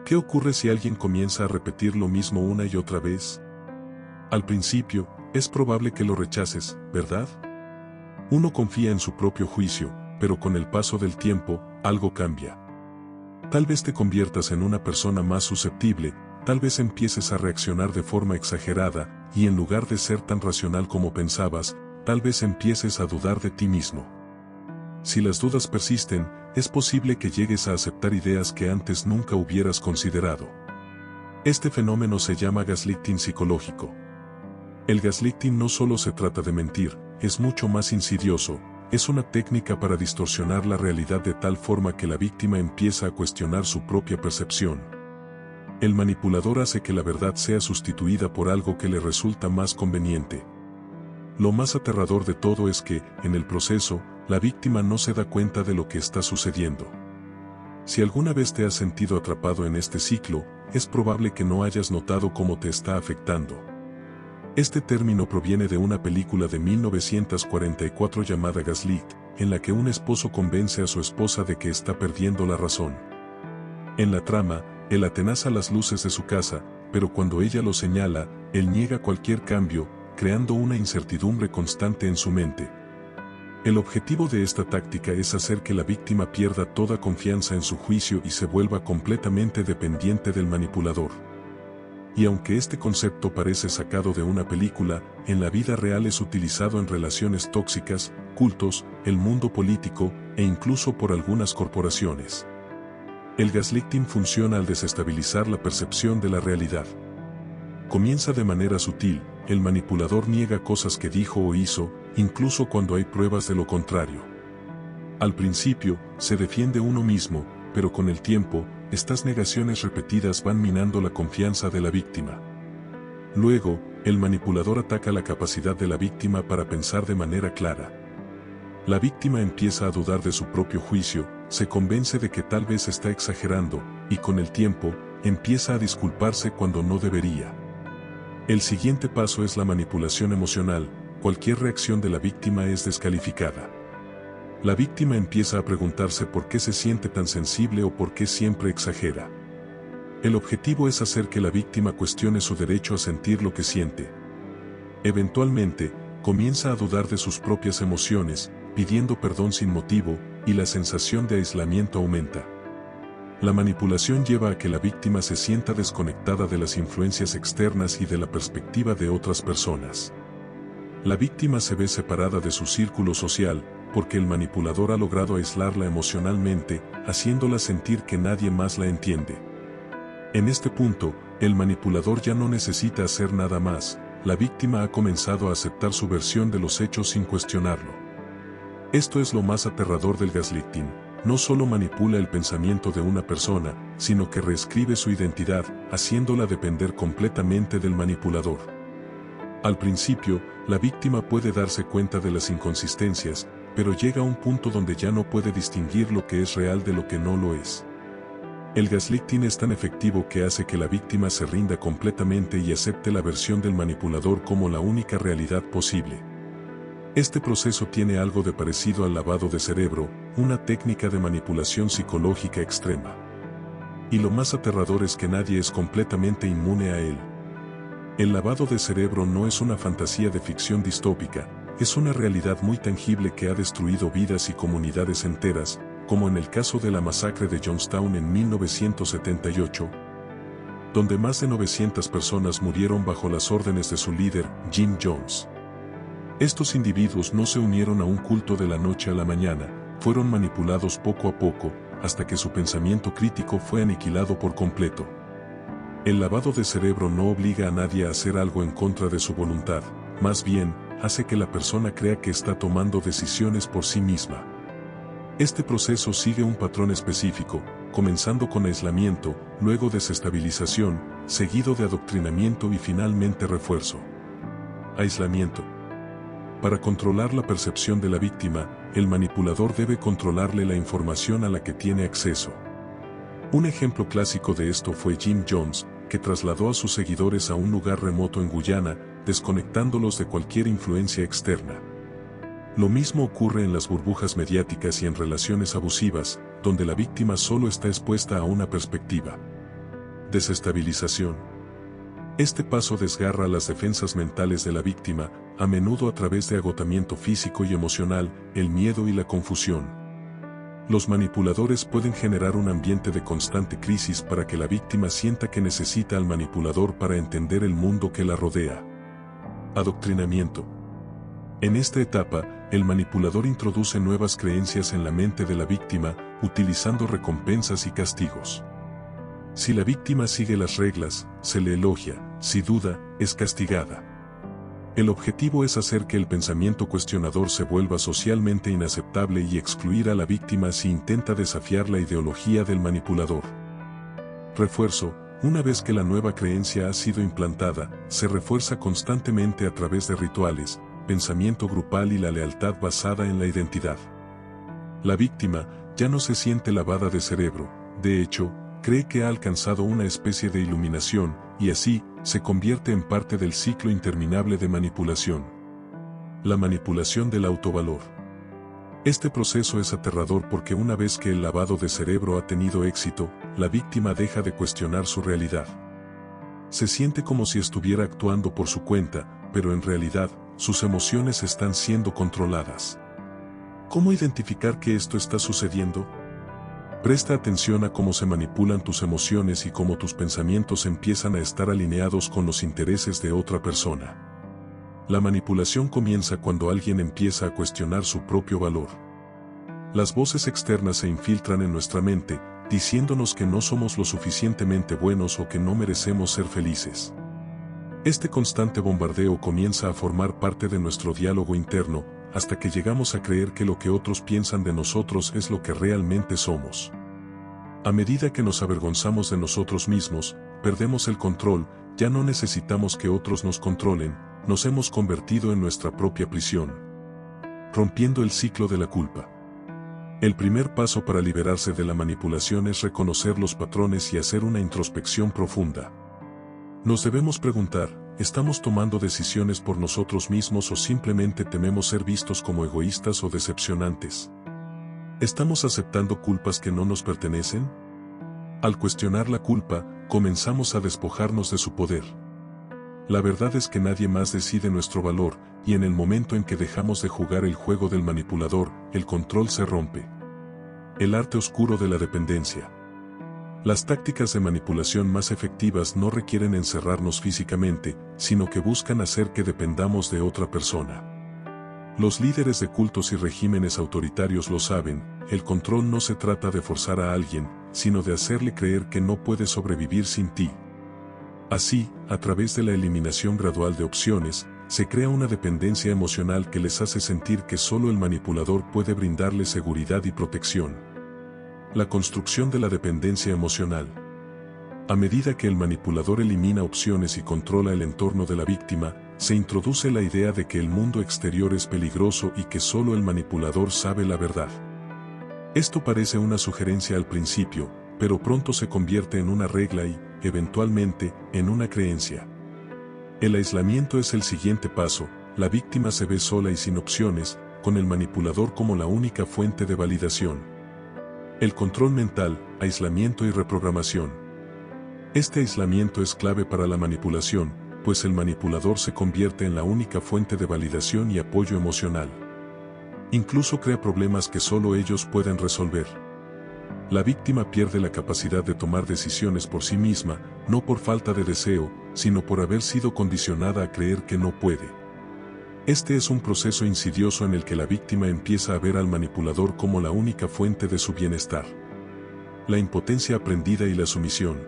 ¿Qué ocurre si alguien comienza a repetir lo mismo una y otra vez? Al principio, es probable que lo rechaces, ¿verdad? Uno confía en su propio juicio, pero con el paso del tiempo, algo cambia. Tal vez te conviertas en una persona más susceptible, tal vez empieces a reaccionar de forma exagerada, y en lugar de ser tan racional como pensabas, tal vez empieces a dudar de ti mismo. Si las dudas persisten, es posible que llegues a aceptar ideas que antes nunca hubieras considerado. Este fenómeno se llama gaslighting psicológico. El gaslighting no solo se trata de mentir, es mucho más insidioso, es una técnica para distorsionar la realidad de tal forma que la víctima empieza a cuestionar su propia percepción. El manipulador hace que la verdad sea sustituida por algo que le resulta más conveniente. Lo más aterrador de todo es que, en el proceso, la víctima no se da cuenta de lo que está sucediendo. Si alguna vez te has sentido atrapado en este ciclo, es probable que no hayas notado cómo te está afectando. Este término proviene de una película de 1944 llamada Gaslit, en la que un esposo convence a su esposa de que está perdiendo la razón. En la trama, él atenaza las luces de su casa, pero cuando ella lo señala, él niega cualquier cambio, creando una incertidumbre constante en su mente. El objetivo de esta táctica es hacer que la víctima pierda toda confianza en su juicio y se vuelva completamente dependiente del manipulador. Y aunque este concepto parece sacado de una película, en la vida real es utilizado en relaciones tóxicas, cultos, el mundo político, e incluso por algunas corporaciones. El gaslighting funciona al desestabilizar la percepción de la realidad. Comienza de manera sutil, el manipulador niega cosas que dijo o hizo, incluso cuando hay pruebas de lo contrario. Al principio, se defiende uno mismo, pero con el tiempo, estas negaciones repetidas van minando la confianza de la víctima. Luego, el manipulador ataca la capacidad de la víctima para pensar de manera clara. La víctima empieza a dudar de su propio juicio, se convence de que tal vez está exagerando, y con el tiempo, empieza a disculparse cuando no debería. El siguiente paso es la manipulación emocional, cualquier reacción de la víctima es descalificada. La víctima empieza a preguntarse por qué se siente tan sensible o por qué siempre exagera. El objetivo es hacer que la víctima cuestione su derecho a sentir lo que siente. Eventualmente, comienza a dudar de sus propias emociones, pidiendo perdón sin motivo, y la sensación de aislamiento aumenta. La manipulación lleva a que la víctima se sienta desconectada de las influencias externas y de la perspectiva de otras personas. La víctima se ve separada de su círculo social, porque el manipulador ha logrado aislarla emocionalmente, haciéndola sentir que nadie más la entiende. En este punto, el manipulador ya no necesita hacer nada más, la víctima ha comenzado a aceptar su versión de los hechos sin cuestionarlo. Esto es lo más aterrador del gaslighting, no solo manipula el pensamiento de una persona, sino que reescribe su identidad, haciéndola depender completamente del manipulador. Al principio, la víctima puede darse cuenta de las inconsistencias, pero llega a un punto donde ya no puede distinguir lo que es real de lo que no lo es. El gaslighting es tan efectivo que hace que la víctima se rinda completamente y acepte la versión del manipulador como la única realidad posible. Este proceso tiene algo de parecido al lavado de cerebro, una técnica de manipulación psicológica extrema. Y lo más aterrador es que nadie es completamente inmune a él. El lavado de cerebro no es una fantasía de ficción distópica, es una realidad muy tangible que ha destruido vidas y comunidades enteras, como en el caso de la masacre de Jonestown en 1978, donde más de 900 personas murieron bajo las órdenes de su líder, Jim Jones. Estos individuos no se unieron a un culto de la noche a la mañana, fueron manipulados poco a poco, hasta que su pensamiento crítico fue aniquilado por completo. El lavado de cerebro no obliga a nadie a hacer algo en contra de su voluntad, más bien, hace que la persona crea que está tomando decisiones por sí misma. Este proceso sigue un patrón específico, comenzando con aislamiento, luego desestabilización, seguido de adoctrinamiento y finalmente refuerzo. Aislamiento. Para controlar la percepción de la víctima, el manipulador debe controlarle la información a la que tiene acceso. Un ejemplo clásico de esto fue Jim Jones, que trasladó a sus seguidores a un lugar remoto en Guyana, desconectándolos de cualquier influencia externa. Lo mismo ocurre en las burbujas mediáticas y en relaciones abusivas, donde la víctima solo está expuesta a una perspectiva. Desestabilización. Este paso desgarra las defensas mentales de la víctima, a menudo a través de agotamiento físico y emocional, el miedo y la confusión. Los manipuladores pueden generar un ambiente de constante crisis para que la víctima sienta que necesita al manipulador para entender el mundo que la rodea. Adoctrinamiento. En esta etapa, el manipulador introduce nuevas creencias en la mente de la víctima, utilizando recompensas y castigos. Si la víctima sigue las reglas, se le elogia; si duda, es castigada. El objetivo es hacer que el pensamiento cuestionador se vuelva socialmente inaceptable y excluir a la víctima si intenta desafiar la ideología del manipulador. Refuerzo. Una vez que la nueva creencia ha sido implantada, se refuerza constantemente a través de rituales, pensamiento grupal y la lealtad basada en la identidad. La víctima ya no se siente lavada de cerebro; de hecho, cree que ha alcanzado una especie de iluminación, y así, se convierte en parte del ciclo interminable de manipulación. La manipulación del autovalor. Este proceso es aterrador porque una vez que el lavado de cerebro ha tenido éxito, la víctima deja de cuestionar su realidad. Se siente como si estuviera actuando por su cuenta, pero en realidad, sus emociones están siendo controladas. ¿Cómo identificar que esto está sucediendo? Presta atención a cómo se manipulan tus emociones y cómo tus pensamientos empiezan a estar alineados con los intereses de otra persona. La manipulación comienza cuando alguien empieza a cuestionar su propio valor. Las voces externas se infiltran en nuestra mente, diciéndonos que no somos lo suficientemente buenos o que no merecemos ser felices. Este constante bombardeo comienza a formar parte de nuestro diálogo interno, hasta que llegamos a creer que lo que otros piensan de nosotros es lo que realmente somos. A medida que nos avergonzamos de nosotros mismos, perdemos el control; ya no necesitamos que otros nos controlen; nos hemos convertido en nuestra propia prisión. Rompiendo el ciclo de la culpa. El primer paso para liberarse de la manipulación es reconocer los patrones y hacer una introspección profunda. Nos debemos preguntar: ¿estamos tomando decisiones por nosotros mismos o simplemente tememos ser vistos como egoístas o decepcionantes? ¿Estamos aceptando culpas que no nos pertenecen? Al cuestionar la culpa, comenzamos a despojarnos de su poder. La verdad es que nadie más decide nuestro valor, y en el momento en que dejamos de jugar el juego del manipulador, el control se rompe. El arte oscuro de la dependencia. Las tácticas de manipulación más efectivas no requieren encerrarnos físicamente, sino que buscan hacer que dependamos de otra persona. Los líderes de cultos y regímenes autoritarios lo saben: el control no se trata de forzar a alguien, sino de hacerle creer que no puede sobrevivir sin ti. Así, a través de la eliminación gradual de opciones, se crea una dependencia emocional que les hace sentir que solo el manipulador puede brindarles seguridad y protección. La construcción de la dependencia emocional. A medida que el manipulador elimina opciones y controla el entorno de la víctima, se introduce la idea de que el mundo exterior es peligroso y que solo el manipulador sabe la verdad. Esto parece una sugerencia al principio, pero pronto se convierte en una regla y, eventualmente, en una creencia. El aislamiento es el siguiente paso. La víctima se ve sola y sin opciones, con el manipulador como la única fuente de validación. El control mental, aislamiento y reprogramación. Este aislamiento es clave para la manipulación, pues el manipulador se convierte en la única fuente de validación y apoyo emocional. Incluso crea problemas que solo ellos pueden resolver. La víctima pierde la capacidad de tomar decisiones por sí misma, no por falta de deseo, sino por haber sido condicionada a creer que no puede. Este es un proceso insidioso en el que la víctima empieza a ver al manipulador como la única fuente de su bienestar. La impotencia aprendida y la sumisión.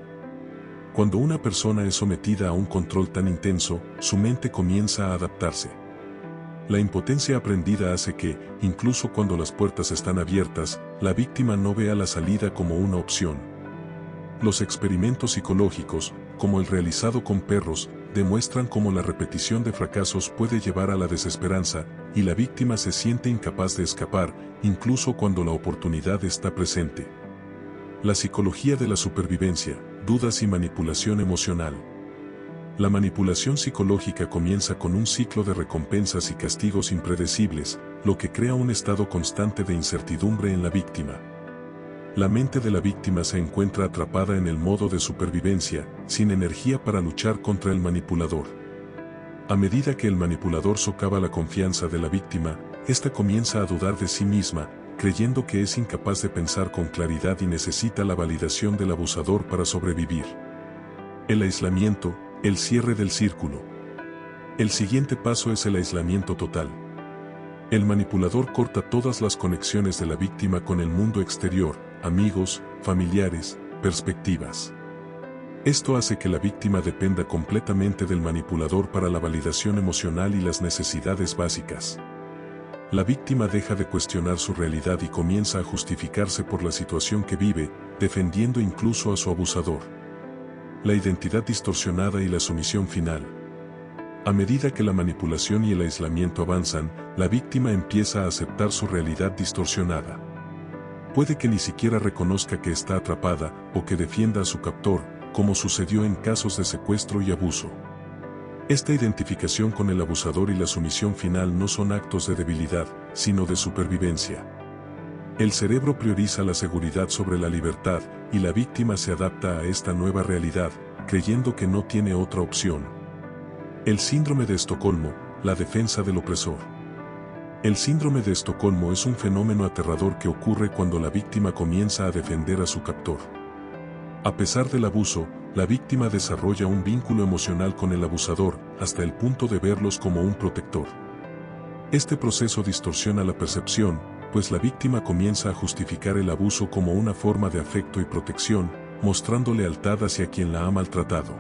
Cuando una persona es sometida a un control tan intenso, su mente comienza a adaptarse. La impotencia aprendida hace que, incluso cuando las puertas están abiertas, la víctima no vea la salida como una opción. Los experimentos psicológicos, como el realizado con perros, demuestran cómo la repetición de fracasos puede llevar a la desesperanza, y la víctima se siente incapaz de escapar, incluso cuando la oportunidad está presente. La psicología de la supervivencia, dudas y manipulación emocional. La manipulación psicológica comienza con un ciclo de recompensas y castigos impredecibles, lo que crea un estado constante de incertidumbre en la víctima. La mente de la víctima se encuentra atrapada en el modo de supervivencia, sin energía para luchar contra el manipulador. A medida que el manipulador socava la confianza de la víctima, ésta comienza a dudar de sí misma, creyendo que es incapaz de pensar con claridad y necesita la validación del abusador para sobrevivir. El aislamiento, el cierre del círculo. El siguiente paso es el aislamiento total. El manipulador corta todas las conexiones de la víctima con el mundo exterior, amigos, familiares, perspectivas. Esto hace que la víctima dependa completamente del manipulador para la validación emocional y las necesidades básicas. La víctima deja de cuestionar su realidad y comienza a justificarse por la situación que vive, defendiendo incluso a su abusador. La identidad distorsionada y la sumisión final. A medida que la manipulación y el aislamiento avanzan, la víctima empieza a aceptar su realidad distorsionada. Puede que ni siquiera reconozca que está atrapada o que defienda a su captor, como sucedió en casos de secuestro y abuso. Esta identificación con el abusador y la sumisión final no son actos de debilidad, sino de supervivencia. El cerebro prioriza la seguridad sobre la libertad, y la víctima se adapta a esta nueva realidad, creyendo que no tiene otra opción. El síndrome de Estocolmo, la defensa del opresor. El síndrome de Estocolmo es un fenómeno aterrador que ocurre cuando la víctima comienza a defender a su captor. A pesar del abuso, la víctima desarrolla un vínculo emocional con el abusador, hasta el punto de verlos como un protector. Este proceso distorsiona la percepción, pues la víctima comienza a justificar el abuso como una forma de afecto y protección, mostrando lealtad hacia quien la ha maltratado.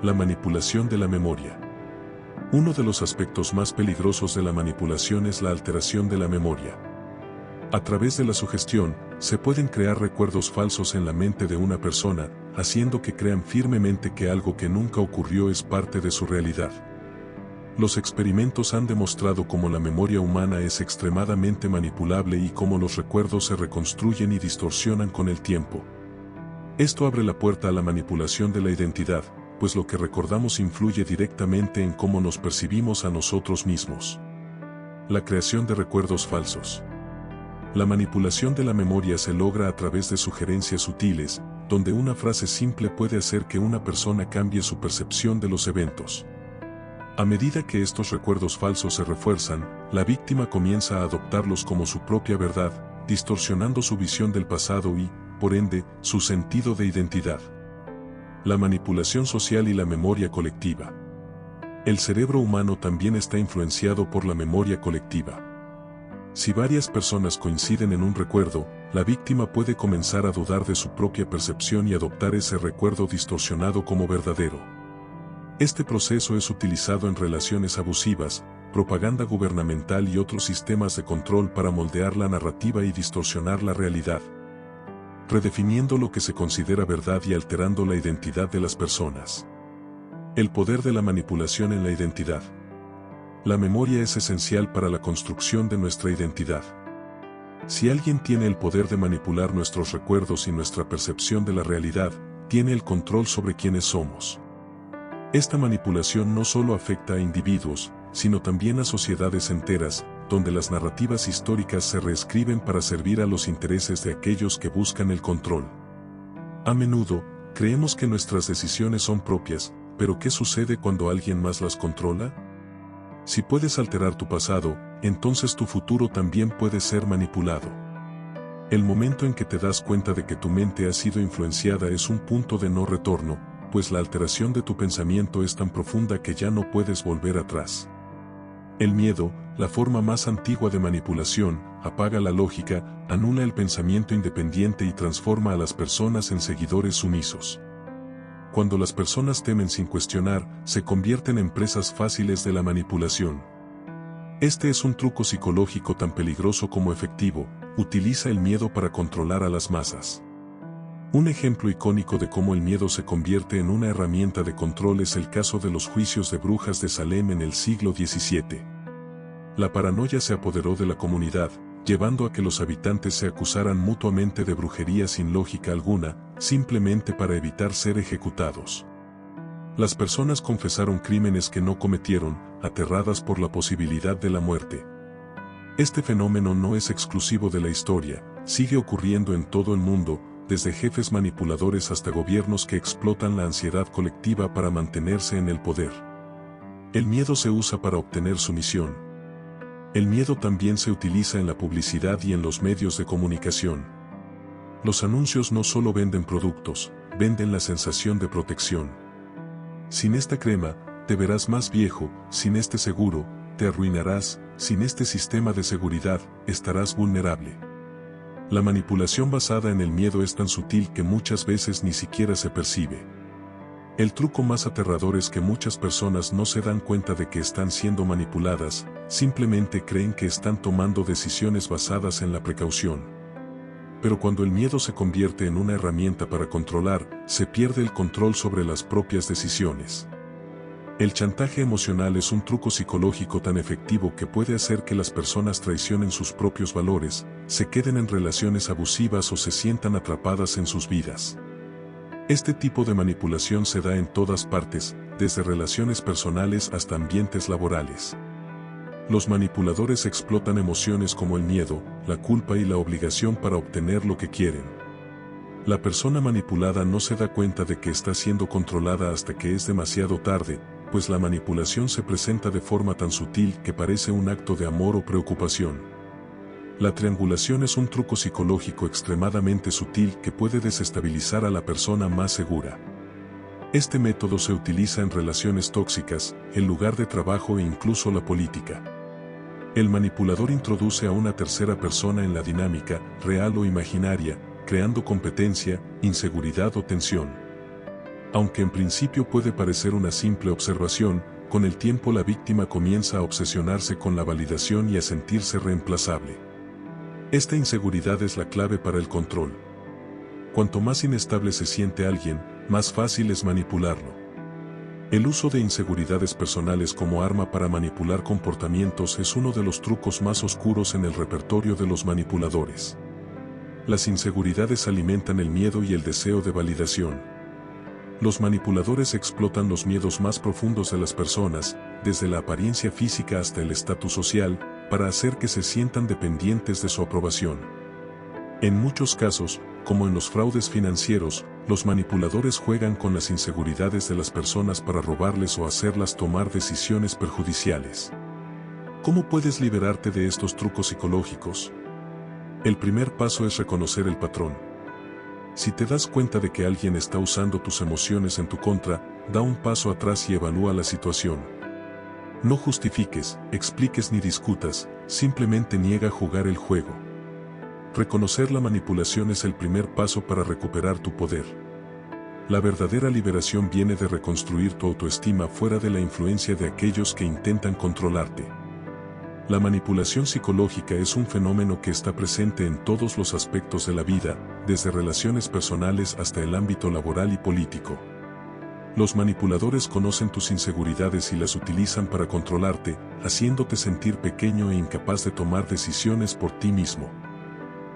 La manipulación de la memoria. Uno de los aspectos más peligrosos de la manipulación es la alteración de la memoria. A través de la sugestión, se pueden crear recuerdos falsos en la mente de una persona, haciendo que crean firmemente que algo que nunca ocurrió es parte de su realidad. Los experimentos han demostrado cómo la memoria humana es extremadamente manipulable y cómo los recuerdos se reconstruyen y distorsionan con el tiempo. Esto abre la puerta a la manipulación de la identidad, pues lo que recordamos influye directamente en cómo nos percibimos a nosotros mismos. La creación de recuerdos falsos. La manipulación de la memoria se logra a través de sugerencias sutiles, donde una frase simple puede hacer que una persona cambie su percepción de los eventos. A medida que estos recuerdos falsos se refuerzan, la víctima comienza a adoptarlos como su propia verdad, distorsionando su visión del pasado y, por ende, su sentido de identidad. La manipulación social y la memoria colectiva. El cerebro humano también está influenciado por la memoria colectiva. Si varias personas coinciden en un recuerdo, la víctima puede comenzar a dudar de su propia percepción y adoptar ese recuerdo distorsionado como verdadero. Este proceso es utilizado en relaciones abusivas, propaganda gubernamental y otros sistemas de control para moldear la narrativa y distorsionar la realidad, redefiniendo lo que se considera verdad y alterando la identidad de las personas. El poder de la manipulación en la identidad. La memoria es esencial para la construcción de nuestra identidad. Si alguien tiene el poder de manipular nuestros recuerdos y nuestra percepción de la realidad, tiene el control sobre quienes somos. Esta manipulación no solo afecta a individuos, sino también a sociedades enteras, donde las narrativas históricas se reescriben para servir a los intereses de aquellos que buscan el control. A menudo, creemos que nuestras decisiones son propias, pero ¿qué sucede cuando alguien más las controla? Si puedes alterar tu pasado, entonces tu futuro también puede ser manipulado. El momento en que te das cuenta de que tu mente ha sido influenciada es un punto de no retorno, pues la alteración de tu pensamiento es tan profunda que ya no puedes volver atrás. El miedo, la forma más antigua de manipulación, apaga la lógica, anula el pensamiento independiente y transforma a las personas en seguidores sumisos. Cuando las personas temen sin cuestionar, se convierten en presas fáciles de la manipulación. Este es un truco psicológico tan peligroso como efectivo, utiliza el miedo para controlar a las masas. Un ejemplo icónico de cómo el miedo se convierte en una herramienta de control es el caso de los juicios de brujas de Salem en el siglo XVII. La paranoia se apoderó de la comunidad, llevando a que los habitantes se acusaran mutuamente de brujería sin lógica alguna, simplemente para evitar ser ejecutados. Las personas confesaron crímenes que no cometieron, aterradas por la posibilidad de la muerte. Este fenómeno no es exclusivo de la historia, sigue ocurriendo en todo el mundo, desde jefes manipuladores hasta gobiernos que explotan la ansiedad colectiva para mantenerse en el poder. El miedo se usa para obtener sumisión. El miedo también se utiliza en la publicidad y en los medios de comunicación. Los anuncios no solo venden productos, venden la sensación de protección. Sin esta crema, te verás más viejo, sin este seguro, te arruinarás, sin este sistema de seguridad, estarás vulnerable. La manipulación basada en el miedo es tan sutil que muchas veces ni siquiera se percibe. El truco más aterrador es que muchas personas no se dan cuenta de que están siendo manipuladas, simplemente creen que están tomando decisiones basadas en la precaución. Pero cuando el miedo se convierte en una herramienta para controlar, se pierde el control sobre las propias decisiones. El chantaje emocional es un truco psicológico tan efectivo que puede hacer que las personas traicionen sus propios valores, se queden en relaciones abusivas o se sientan atrapadas en sus vidas. Este tipo de manipulación se da en todas partes, desde relaciones personales hasta ambientes laborales. Los manipuladores explotan emociones como el miedo, la culpa y la obligación para obtener lo que quieren. La persona manipulada no se da cuenta de que está siendo controlada hasta que es demasiado tarde, pues la manipulación se presenta de forma tan sutil que parece un acto de amor o preocupación. La triangulación es un truco psicológico extremadamente sutil que puede desestabilizar a la persona más segura. Este método se utiliza en relaciones tóxicas, el lugar de trabajo e incluso la política. El manipulador introduce a una tercera persona en la dinámica, real o imaginaria, creando competencia, inseguridad o tensión. Aunque en principio puede parecer una simple observación, con el tiempo la víctima comienza a obsesionarse con la validación y a sentirse reemplazable. Esta inseguridad es la clave para el control. Cuanto más inestable se siente alguien, más fácil es manipularlo. El uso de inseguridades personales como arma para manipular comportamientos es uno de los trucos más oscuros en el repertorio de los manipuladores. Las inseguridades alimentan el miedo y el deseo de validación. Los manipuladores explotan los miedos más profundos de las personas, desde la apariencia física hasta el estatus social, para hacer que se sientan dependientes de su aprobación. En muchos casos, como en los fraudes financieros, los manipuladores juegan con las inseguridades de las personas para robarles o hacerlas tomar decisiones perjudiciales. ¿Cómo puedes liberarte de estos trucos psicológicos? El primer paso es reconocer el patrón. Si te das cuenta de que alguien está usando tus emociones en tu contra, da un paso atrás y evalúa la situación. No justifiques, expliques ni discutas, simplemente niega jugar el juego. Reconocer la manipulación es el primer paso para recuperar tu poder. La verdadera liberación viene de reconstruir tu autoestima fuera de la influencia de aquellos que intentan controlarte. La manipulación psicológica es un fenómeno que está presente en todos los aspectos de la vida, desde relaciones personales hasta el ámbito laboral y político. Los manipuladores conocen tus inseguridades y las utilizan para controlarte, haciéndote sentir pequeño e incapaz de tomar decisiones por ti mismo.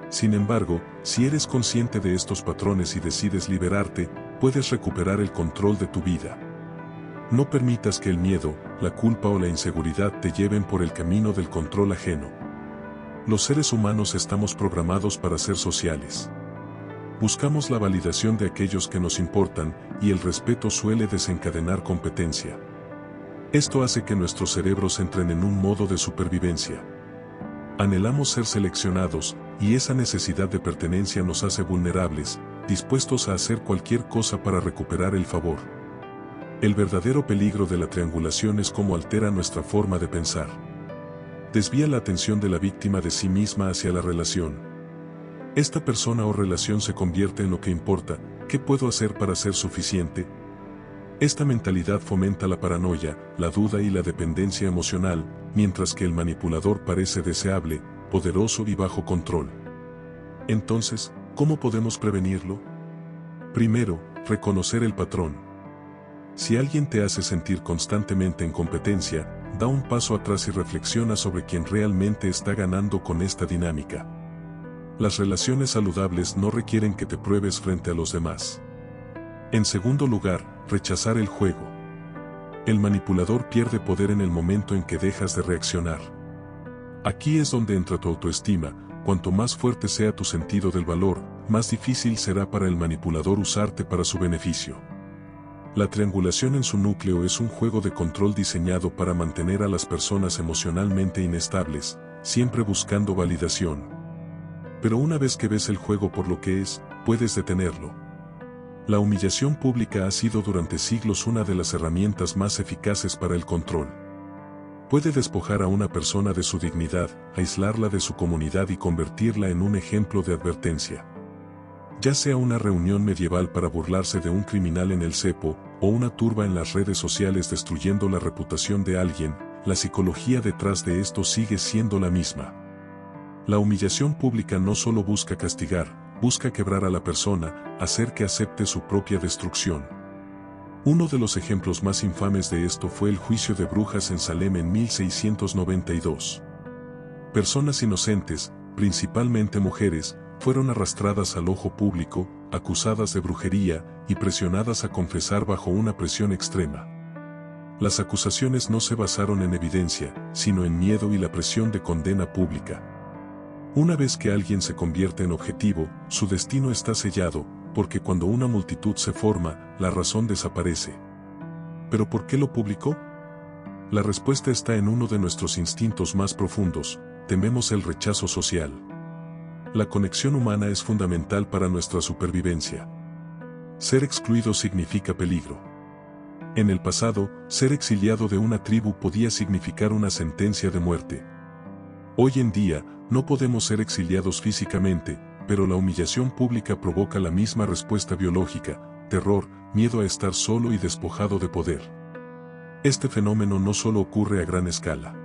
Sin embargo, si eres consciente de estos patrones y decides liberarte, puedes recuperar el control de tu vida. No permitas que el miedo, la culpa o la inseguridad te lleven por el camino del control ajeno. Los seres humanos estamos programados para ser sociales. Buscamos la validación de aquellos que nos importan, y el respeto suele desencadenar competencia. Esto hace que nuestros cerebros entren en un modo de supervivencia. Anhelamos ser seleccionados, y esa necesidad de pertenencia nos hace vulnerables, dispuestos a hacer cualquier cosa para recuperar el favor. El verdadero peligro de la triangulación es cómo altera nuestra forma de pensar. Desvía la atención de la víctima de sí misma hacia la relación. Esta persona o relación se convierte en lo que importa. ¿Qué puedo hacer para ser suficiente? Esta mentalidad fomenta la paranoia, la duda y la dependencia emocional, mientras que el manipulador parece deseable, poderoso y bajo control. Entonces, ¿cómo podemos prevenirlo? Primero, reconocer el patrón. Si alguien te hace sentir constantemente en competencia, da un paso atrás y reflexiona sobre quién realmente está ganando con esta dinámica. Las relaciones saludables no requieren que te pruebes frente a los demás. En segundo lugar, rechazar el juego. El manipulador pierde poder en el momento en que dejas de reaccionar. Aquí es donde entra tu autoestima, Cuanto más fuerte sea tu sentido del valor, más difícil será para el manipulador usarte para su beneficio. La triangulación en su núcleo es un juego de control diseñado para mantener a las personas emocionalmente inestables, siempre buscando validación. Pero una vez que ves el juego por lo que es, puedes detenerlo. La humillación pública ha sido durante siglos una de las herramientas más eficaces para el control. Puede despojar a una persona de su dignidad, aislarla de su comunidad y convertirla en un ejemplo de advertencia. Ya sea una reunión medieval para burlarse de un criminal en el cepo, o una turba en las redes sociales destruyendo la reputación de alguien, la psicología detrás de esto sigue siendo la misma. La humillación pública no solo busca castigar, busca quebrar a la persona, hacer que acepte su propia destrucción. Uno de los ejemplos más infames de esto fue el juicio de brujas en Salem en 1692. Personas inocentes, principalmente mujeres, fueron arrastradas al ojo público, acusadas de brujería y presionadas a confesar bajo una presión extrema. Las acusaciones no se basaron en evidencia, sino en miedo y la presión de condena pública. Una vez que alguien se convierte en objetivo, su destino está sellado, porque cuando una multitud se forma, la razón desaparece. ¿Pero por qué lo publicó? La respuesta está en uno de nuestros instintos más profundos: tememos el rechazo social. La conexión humana es fundamental para nuestra supervivencia. Ser excluido significa peligro. En el pasado, ser exiliado de una tribu podía significar una sentencia de muerte. Hoy en día, no podemos ser exiliados físicamente, pero la humillación pública provoca la misma respuesta biológica: terror, miedo a estar solo y despojado de poder. Este fenómeno no solo ocurre a gran escala.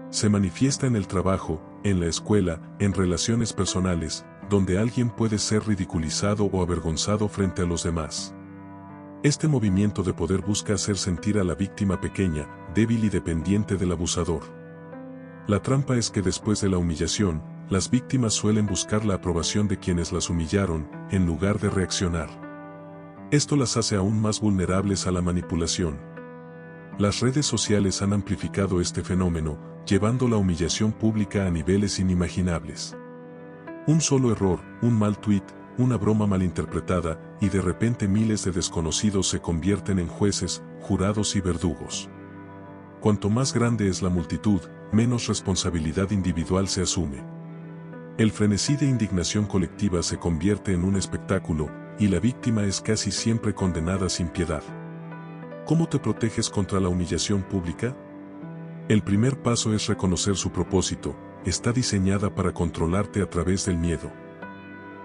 Se manifiesta en el trabajo, en la escuela, en relaciones personales, donde alguien puede ser ridiculizado o avergonzado frente a los demás. Este movimiento de poder busca hacer sentir a la víctima pequeña, débil y dependiente del abusador. La trampa es que después de la humillación, las víctimas suelen buscar la aprobación de quienes las humillaron, en lugar de reaccionar. Esto las hace aún más vulnerables a la manipulación. Las redes sociales han amplificado este fenómeno, llevando la humillación pública a niveles inimaginables. Un solo error, un mal tuit, una broma malinterpretada, y de repente miles de desconocidos se convierten en jueces, jurados y verdugos. Cuanto más grande es la multitud, menos responsabilidad individual se asume. El frenesí de indignación colectiva se convierte en un espectáculo, y la víctima es casi siempre condenada sin piedad. ¿Cómo te proteges contra la humillación pública? El primer paso es reconocer su propósito: está diseñada para controlarte a través del miedo.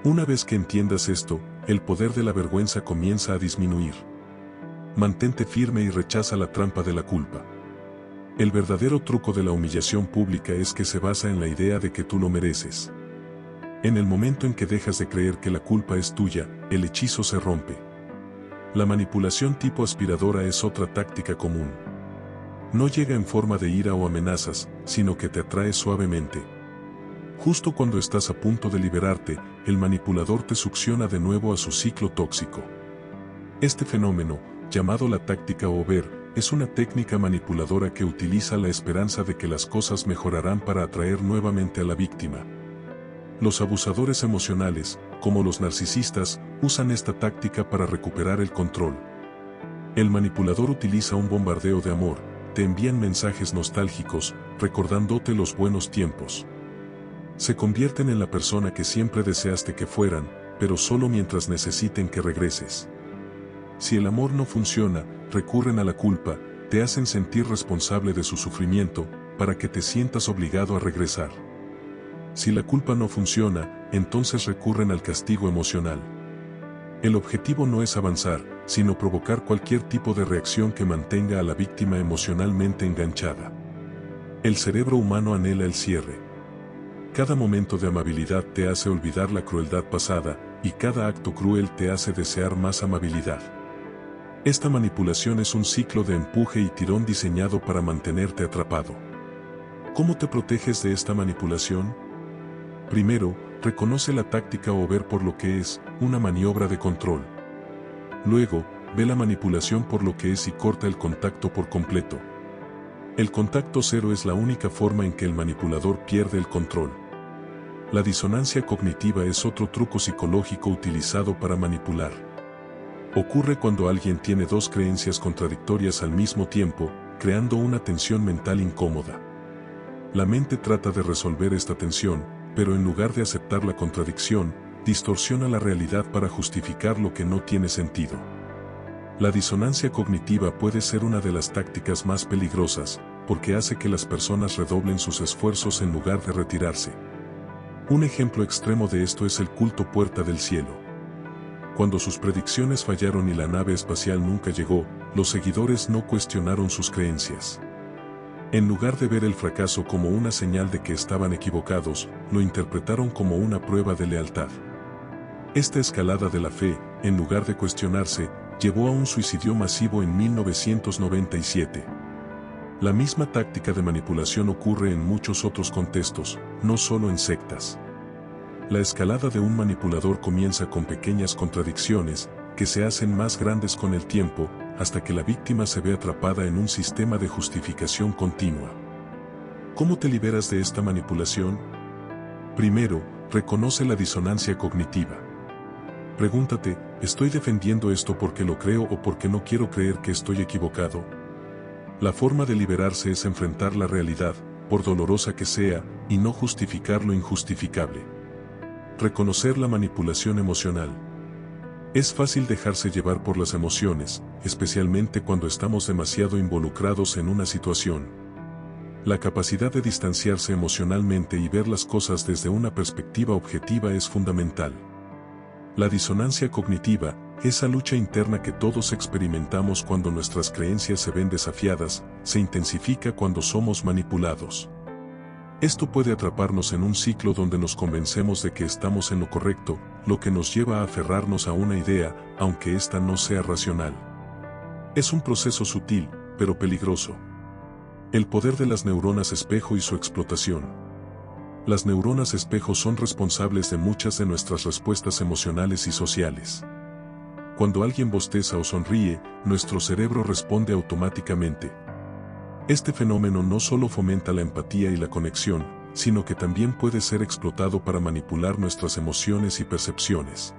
Una vez que entiendas esto, el poder de la vergüenza comienza a disminuir. Mantente firme y rechaza la trampa de la culpa. El verdadero truco de la humillación pública es que se basa en la idea de que tú lo mereces. En el momento en que dejas de creer que la culpa es tuya, el hechizo se rompe. La manipulación tipo aspiradora es otra táctica común. No llega en forma de ira o amenazas, sino que te atrae suavemente. Justo cuando estás a punto de liberarte, el manipulador te succiona de nuevo a su ciclo tóxico. Este fenómeno, llamado la táctica Over, es una técnica manipuladora que utiliza la esperanza de que las cosas mejorarán para atraer nuevamente a la víctima. Los abusadores emocionales, como los narcisistas, usan esta táctica para recuperar el control. El manipulador utiliza un bombardeo de amor, te envían mensajes nostálgicos, recordándote los buenos tiempos. Se convierten en la persona que siempre deseaste que fueran, pero solo mientras necesiten que regreses. Si el amor no funciona, recurren a la culpa, te hacen sentir responsable de su sufrimiento, para que te sientas obligado a regresar. Si la culpa no funciona, entonces recurren al castigo emocional. El objetivo no es avanzar, sino provocar cualquier tipo de reacción que mantenga a la víctima emocionalmente enganchada. El cerebro humano anhela el cierre. Cada momento de amabilidad te hace olvidar la crueldad pasada, y cada acto cruel te hace desear más amabilidad. Esta manipulación es un ciclo de empuje y tirón diseñado para mantenerte atrapado. ¿Cómo te proteges de esta manipulación? Primero, reconoce la táctica Over por lo que es, una maniobra de control. Luego, ve la manipulación por lo que es y corta el contacto por completo. El contacto cero es la única forma en que el manipulador pierde el control. La disonancia cognitiva es otro truco psicológico utilizado para manipular. Ocurre cuando alguien tiene dos creencias contradictorias al mismo tiempo, creando una tensión mental incómoda. La mente trata de resolver esta tensión, pero en lugar de aceptar la contradicción, distorsiona la realidad para justificar lo que no tiene sentido. La disonancia cognitiva puede ser una de las tácticas más peligrosas, porque hace que las personas redoblen sus esfuerzos en lugar de retirarse. Un ejemplo extremo de esto es el culto Puerta del Cielo. Cuando sus predicciones fallaron y la nave espacial nunca llegó, los seguidores no cuestionaron sus creencias. En lugar de ver el fracaso como una señal de que estaban equivocados, lo interpretaron como una prueba de lealtad. Esta escalada de la fe, en lugar de cuestionarse, llevó a un suicidio masivo en 1997. La misma táctica de manipulación ocurre en muchos otros contextos, no solo en sectas. La escalada de un manipulador comienza con pequeñas contradicciones, que se hacen más grandes con el tiempo, hasta que la víctima se ve atrapada en un sistema de justificación continua. ¿Cómo te liberas de esta manipulación? Primero, reconoce la disonancia cognitiva. Pregúntate, ¿estoy defendiendo esto porque lo creo o porque no quiero creer que estoy equivocado? La forma de liberarse es enfrentar la realidad, por dolorosa que sea, y no justificar lo injustificable. Reconocer la manipulación emocional. Es fácil dejarse llevar por las emociones, especialmente cuando estamos demasiado involucrados en una situación. La capacidad de distanciarse emocionalmente y ver las cosas desde una perspectiva objetiva es fundamental. La disonancia cognitiva, esa lucha interna que todos experimentamos cuando nuestras creencias se ven desafiadas, se intensifica cuando somos manipulados. Esto puede atraparnos en un ciclo donde nos convencemos de que estamos en lo correcto, lo que nos lleva a aferrarnos a una idea, aunque ésta no sea racional. Es un proceso sutil, pero peligroso. El poder de las neuronas espejo y su explotación. Las neuronas espejo son responsables de muchas de nuestras respuestas emocionales y sociales. Cuando alguien bosteza o sonríe, nuestro cerebro responde automáticamente. Este fenómeno no solo fomenta la empatía y la conexión, sino que también puede ser explotado para manipular nuestras emociones y percepciones.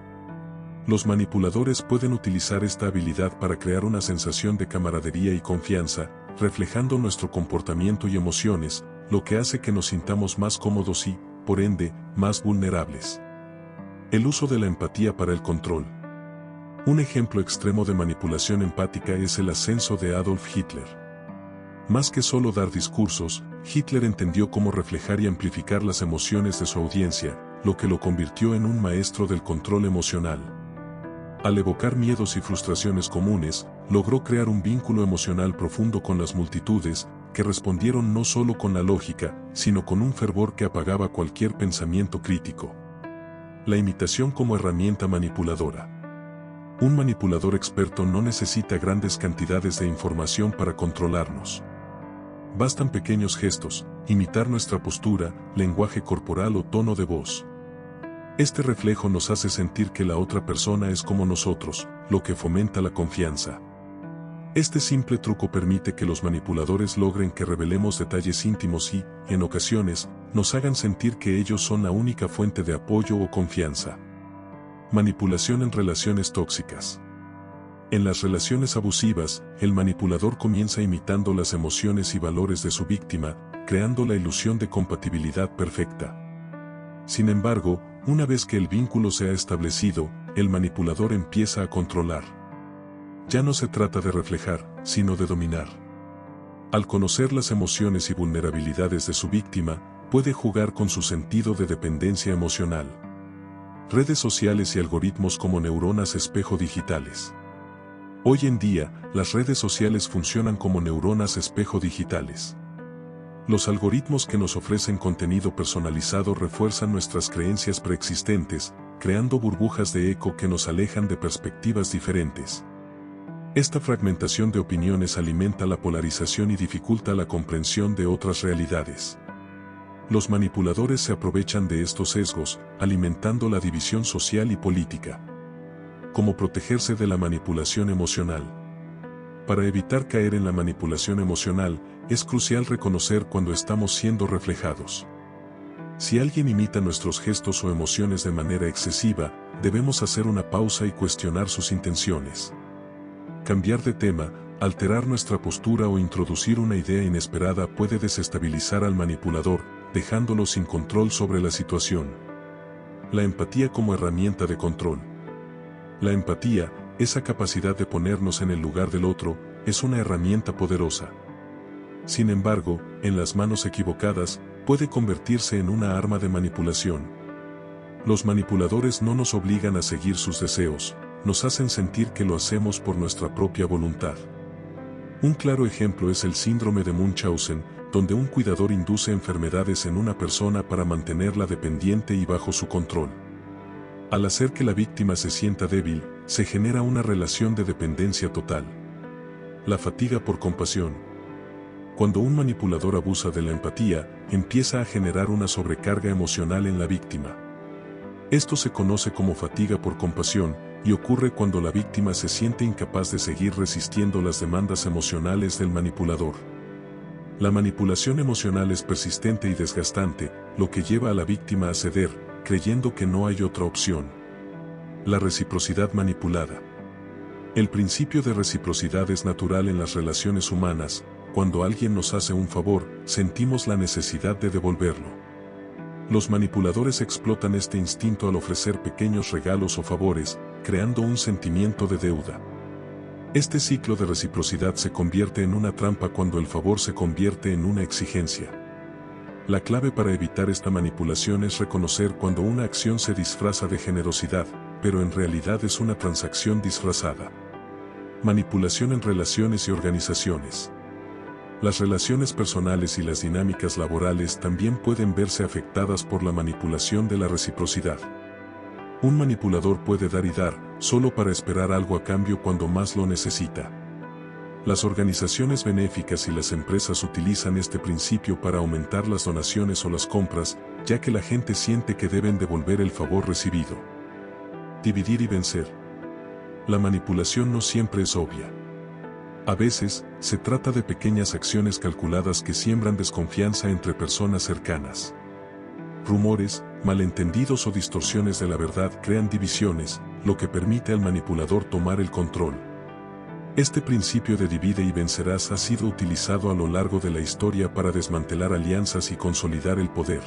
Los manipuladores pueden utilizar esta habilidad para crear una sensación de camaradería y confianza, reflejando nuestro comportamiento y emociones, lo que hace que nos sintamos más cómodos y, por ende, más vulnerables. El uso de la empatía para el control. Un ejemplo extremo de manipulación empática es el ascenso de Adolf Hitler. Más que solo dar discursos, Hitler entendió cómo reflejar y amplificar las emociones de su audiencia, lo que lo convirtió en un maestro del control emocional. Al evocar miedos y frustraciones comunes, logró crear un vínculo emocional profundo con las multitudes, que respondieron no solo con la lógica, sino con un fervor que apagaba cualquier pensamiento crítico. La imitación como herramienta manipuladora. Un manipulador experto no necesita grandes cantidades de información para controlarnos. Bastan pequeños gestos, imitar nuestra postura, lenguaje corporal o tono de voz. Este reflejo nos hace sentir que la otra persona es como nosotros, lo que fomenta la confianza. Este simple truco permite que los manipuladores logren que revelemos detalles íntimos y, en ocasiones, nos hagan sentir que ellos son la única fuente de apoyo o confianza. Manipulación en relaciones tóxicas. En las relaciones abusivas, el manipulador comienza imitando las emociones y valores de su víctima, creando la ilusión de compatibilidad perfecta. Sin embargo, una vez que el vínculo se ha establecido, el manipulador empieza a controlar. Ya no se trata de reflejar, sino de dominar. Al conocer las emociones y vulnerabilidades de su víctima, puede jugar con su sentido de dependencia emocional. Redes sociales y algoritmos como neuronas espejo digitales. Hoy en día, las redes sociales funcionan como neuronas espejo digitales. Los algoritmos que nos ofrecen contenido personalizado refuerzan nuestras creencias preexistentes, creando burbujas de eco que nos alejan de perspectivas diferentes. Esta fragmentación de opiniones alimenta la polarización y dificulta la comprensión de otras realidades. Los manipuladores se aprovechan de estos sesgos, alimentando la división social y política. ¿Cómo protegerse de la manipulación emocional? Para evitar caer en la manipulación emocional, es crucial reconocer cuando estamos siendo reflejados. Si alguien imita nuestros gestos o emociones de manera excesiva, debemos hacer una pausa y cuestionar sus intenciones. Cambiar de tema, alterar nuestra postura o introducir una idea inesperada puede desestabilizar al manipulador, dejándolo sin control sobre la situación. La empatía como herramienta de control. La empatía, esa capacidad de ponernos en el lugar del otro, es una herramienta poderosa. Sin embargo, en las manos equivocadas, puede convertirse en una arma de manipulación. Los manipuladores no nos obligan a seguir sus deseos, nos hacen sentir que lo hacemos por nuestra propia voluntad. Un claro ejemplo es el síndrome de Munchausen, donde un cuidador induce enfermedades en una persona para mantenerla dependiente y bajo su control. Al hacer que la víctima se sienta débil, se genera una relación de dependencia total. La fatiga por compasión. Cuando un manipulador abusa de la empatía, empieza a generar una sobrecarga emocional en la víctima. Esto se conoce como fatiga por compasión, y ocurre cuando la víctima se siente incapaz de seguir resistiendo las demandas emocionales del manipulador. La manipulación emocional es persistente y desgastante, lo que lleva a la víctima a ceder, creyendo que no hay otra opción. La reciprocidad manipulada. El principio de reciprocidad es natural en las relaciones humanas. Cuando alguien nos hace un favor, sentimos la necesidad de devolverlo. Los manipuladores explotan este instinto al ofrecer pequeños regalos o favores, creando un sentimiento de deuda. Este ciclo de reciprocidad se convierte en una trampa cuando el favor se convierte en una exigencia. La clave para evitar esta manipulación es reconocer cuando una acción se disfraza de generosidad, pero en realidad es una transacción disfrazada. Manipulación en relaciones y organizaciones. Las relaciones personales y las dinámicas laborales también pueden verse afectadas por la manipulación de la reciprocidad. Un manipulador puede dar y dar, solo para esperar algo a cambio cuando más lo necesita. Las organizaciones benéficas y las empresas utilizan este principio para aumentar las donaciones o las compras, ya que la gente siente que deben devolver el favor recibido. Dividir y vencer. La manipulación no siempre es obvia. A veces, se trata de pequeñas acciones calculadas que siembran desconfianza entre personas cercanas. Rumores, malentendidos o distorsiones de la verdad crean divisiones, lo que permite al manipulador tomar el control. Este principio de divide y vencerás ha sido utilizado a lo largo de la historia para desmantelar alianzas y consolidar el poder.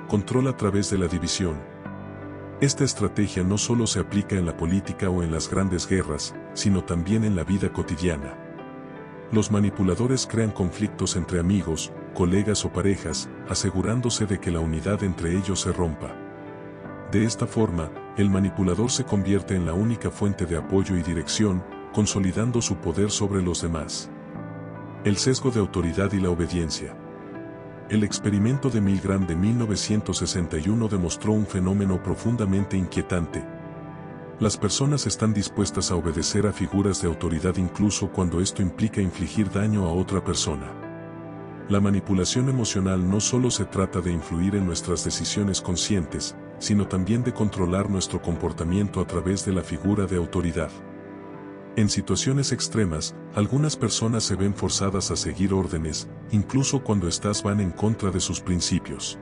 Control a través de la división. Esta estrategia no solo se aplica en la política o en las grandes guerras, sino también en la vida cotidiana. Los manipuladores crean conflictos entre amigos, colegas o parejas, asegurándose de que la unidad entre ellos se rompa. De esta forma, el manipulador se convierte en la única fuente de apoyo y dirección, consolidando su poder sobre los demás. El sesgo de autoridad y la obediencia. El experimento de Milgram de 1961 demostró un fenómeno profundamente inquietante. Las personas están dispuestas a obedecer a figuras de autoridad incluso cuando esto implica infligir daño a otra persona. La manipulación emocional no solo se trata de influir en nuestras decisiones conscientes, sino también de controlar nuestro comportamiento a través de la figura de autoridad. En situaciones extremas, algunas personas se ven forzadas a seguir órdenes, incluso cuando éstas van en contra de sus principios.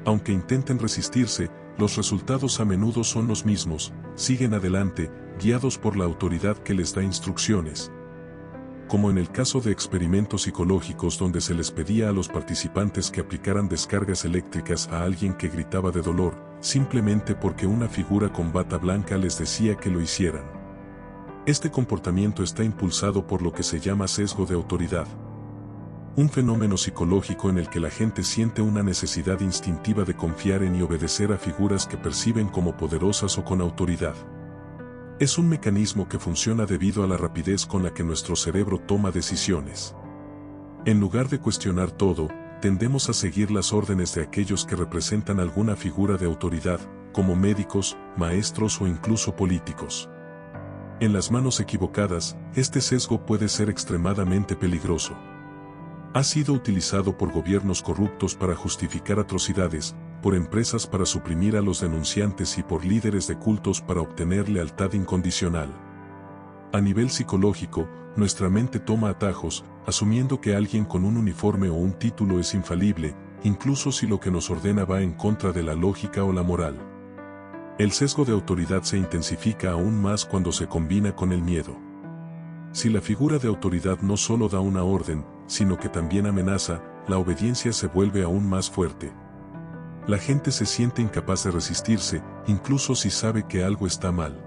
Aunque intenten resistirse, los resultados a menudo son los mismos, siguen adelante, guiados por la autoridad que les da instrucciones. Como en el caso de experimentos psicológicos donde se les pedía a los participantes que aplicaran descargas eléctricas a alguien que gritaba de dolor, simplemente porque una figura con bata blanca les decía que lo hicieran. Este comportamiento está impulsado por lo que se llama sesgo de autoridad. Un fenómeno psicológico en el que la gente siente una necesidad instintiva de confiar en y obedecer a figuras que perciben como poderosas o con autoridad. Es un mecanismo que funciona debido a la rapidez con la que nuestro cerebro toma decisiones. En lugar de cuestionar todo, tendemos a seguir las órdenes de aquellos que representan alguna figura de autoridad, como médicos, maestros o incluso políticos. En las manos equivocadas, este sesgo puede ser extremadamente peligroso. Ha sido utilizado por gobiernos corruptos para justificar atrocidades, por empresas para suprimir a los denunciantes y por líderes de cultos para obtener lealtad incondicional. A nivel psicológico, nuestra mente toma atajos, asumiendo que alguien con un uniforme o un título es infalible, incluso si lo que nos ordena va en contra de la lógica o la moral. El sesgo de autoridad se intensifica aún más cuando se combina con el miedo. Si la figura de autoridad no solo da una orden, sino que también amenaza, la obediencia se vuelve aún más fuerte. La gente se siente incapaz de resistirse, incluso si sabe que algo está mal.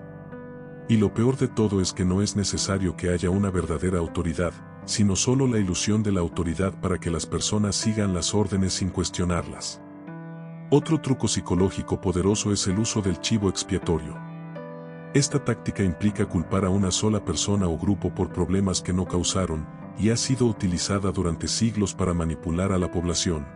Y lo peor de todo es que no es necesario que haya una verdadera autoridad, sino solo la ilusión de la autoridad para que las personas sigan las órdenes sin cuestionarlas. Otro truco psicológico poderoso es el uso del chivo expiatorio. Esta táctica implica culpar a una sola persona o grupo por problemas que no causaron, y ha sido utilizada durante siglos para manipular a la población.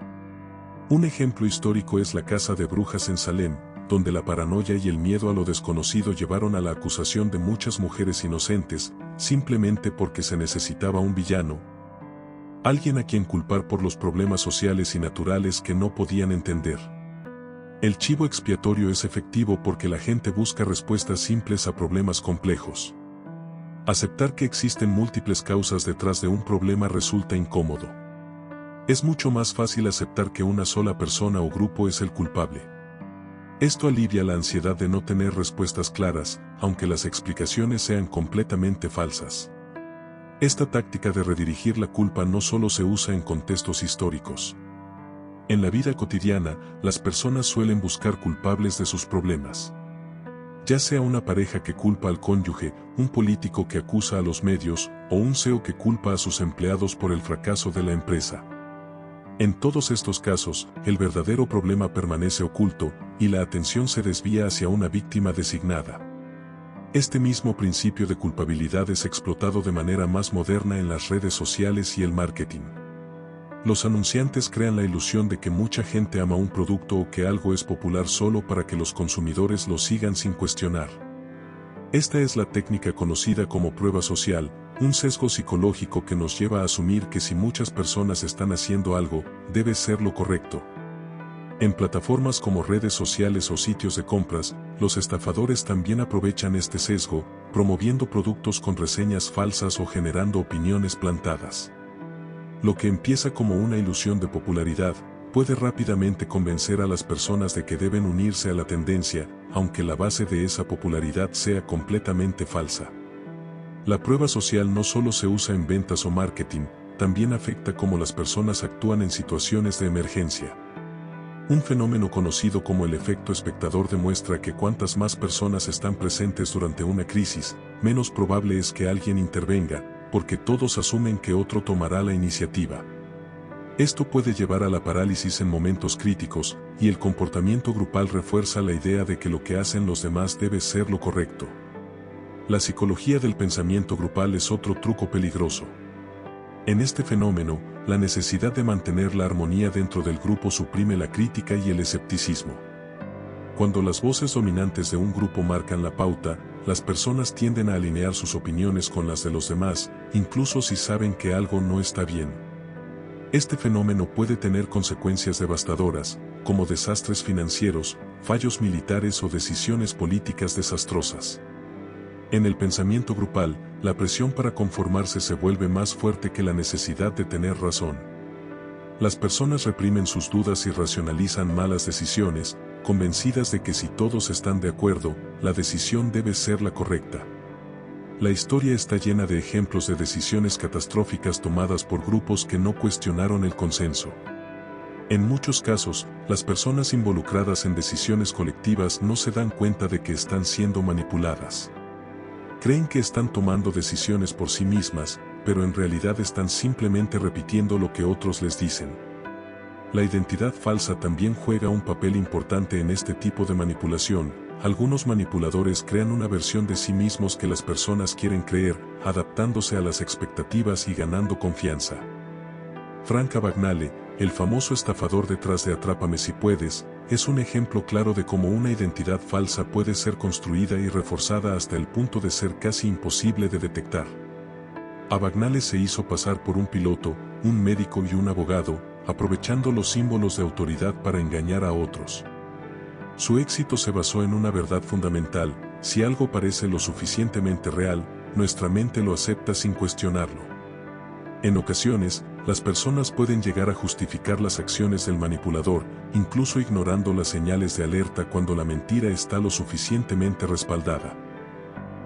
Un ejemplo histórico es la caza de brujas en Salem, donde la paranoia y el miedo a lo desconocido llevaron a la acusación de muchas mujeres inocentes, simplemente porque se necesitaba un villano, alguien a quien culpar por los problemas sociales y naturales que no podían entender. El chivo expiatorio es efectivo porque la gente busca respuestas simples a problemas complejos. Aceptar que existen múltiples causas detrás de un problema resulta incómodo. Es mucho más fácil aceptar que una sola persona o grupo es el culpable. Esto alivia la ansiedad de no tener respuestas claras, aunque las explicaciones sean completamente falsas. Esta táctica de redirigir la culpa no solo se usa en contextos históricos. En la vida cotidiana, las personas suelen buscar culpables de sus problemas. Ya sea una pareja que culpa al cónyuge, un político que acusa a los medios, o un CEO que culpa a sus empleados por el fracaso de la empresa. En todos estos casos, el verdadero problema permanece oculto, y la atención se desvía hacia una víctima designada. Este mismo principio de culpabilidad es explotado de manera más moderna en las redes sociales y el marketing. Los anunciantes crean la ilusión de que mucha gente ama un producto o que algo es popular solo para que los consumidores lo sigan sin cuestionar. Esta es la técnica conocida como prueba social, un sesgo psicológico que nos lleva a asumir que si muchas personas están haciendo algo, debe ser lo correcto. En plataformas como redes sociales o sitios de compras, los estafadores también aprovechan este sesgo, promoviendo productos con reseñas falsas o generando opiniones plantadas. Lo que empieza como una ilusión de popularidad, puede rápidamente convencer a las personas de que deben unirse a la tendencia, aunque la base de esa popularidad sea completamente falsa. La prueba social no solo se usa en ventas o marketing, también afecta cómo las personas actúan en situaciones de emergencia. Un fenómeno conocido como el efecto espectador demuestra que cuantas más personas están presentes durante una crisis, menos probable es que alguien intervenga, porque todos asumen que otro tomará la iniciativa. Esto puede llevar a la parálisis en momentos críticos, y el comportamiento grupal refuerza la idea de que lo que hacen los demás debe ser lo correcto. La psicología del pensamiento grupal es otro truco peligroso. En este fenómeno, la necesidad de mantener la armonía dentro del grupo suprime la crítica y el escepticismo. Cuando las voces dominantes de un grupo marcan la pauta, las personas tienden a alinear sus opiniones con las de los demás, incluso si saben que algo no está bien. Este fenómeno puede tener consecuencias devastadoras, como desastres financieros, fallos militares o decisiones políticas desastrosas. En el pensamiento grupal, la presión para conformarse se vuelve más fuerte que la necesidad de tener razón. Las personas reprimen sus dudas y racionalizan malas decisiones, convencidas de que si todos están de acuerdo, la decisión debe ser la correcta. La historia está llena de ejemplos de decisiones catastróficas tomadas por grupos que no cuestionaron el consenso. En muchos casos, las personas involucradas en decisiones colectivas no se dan cuenta de que están siendo manipuladas. Creen que están tomando decisiones por sí mismas, pero en realidad están simplemente repitiendo lo que otros les dicen. La identidad falsa también juega un papel importante en este tipo de manipulación. Algunos manipuladores crean una versión de sí mismos que las personas quieren creer, adaptándose a las expectativas y ganando confianza. Frank Abagnale, el famoso estafador detrás de Atrápame si puedes, es un ejemplo claro de cómo una identidad falsa puede ser construida y reforzada hasta el punto de ser casi imposible de detectar. Abagnale se hizo pasar por un piloto, un médico y un abogado, aprovechando los símbolos de autoridad para engañar a otros. Su éxito se basó en una verdad fundamental: si algo parece lo suficientemente real, nuestra mente lo acepta sin cuestionarlo. En ocasiones, las personas pueden llegar a justificar las acciones del manipulador, incluso ignorando las señales de alerta cuando la mentira está lo suficientemente respaldada.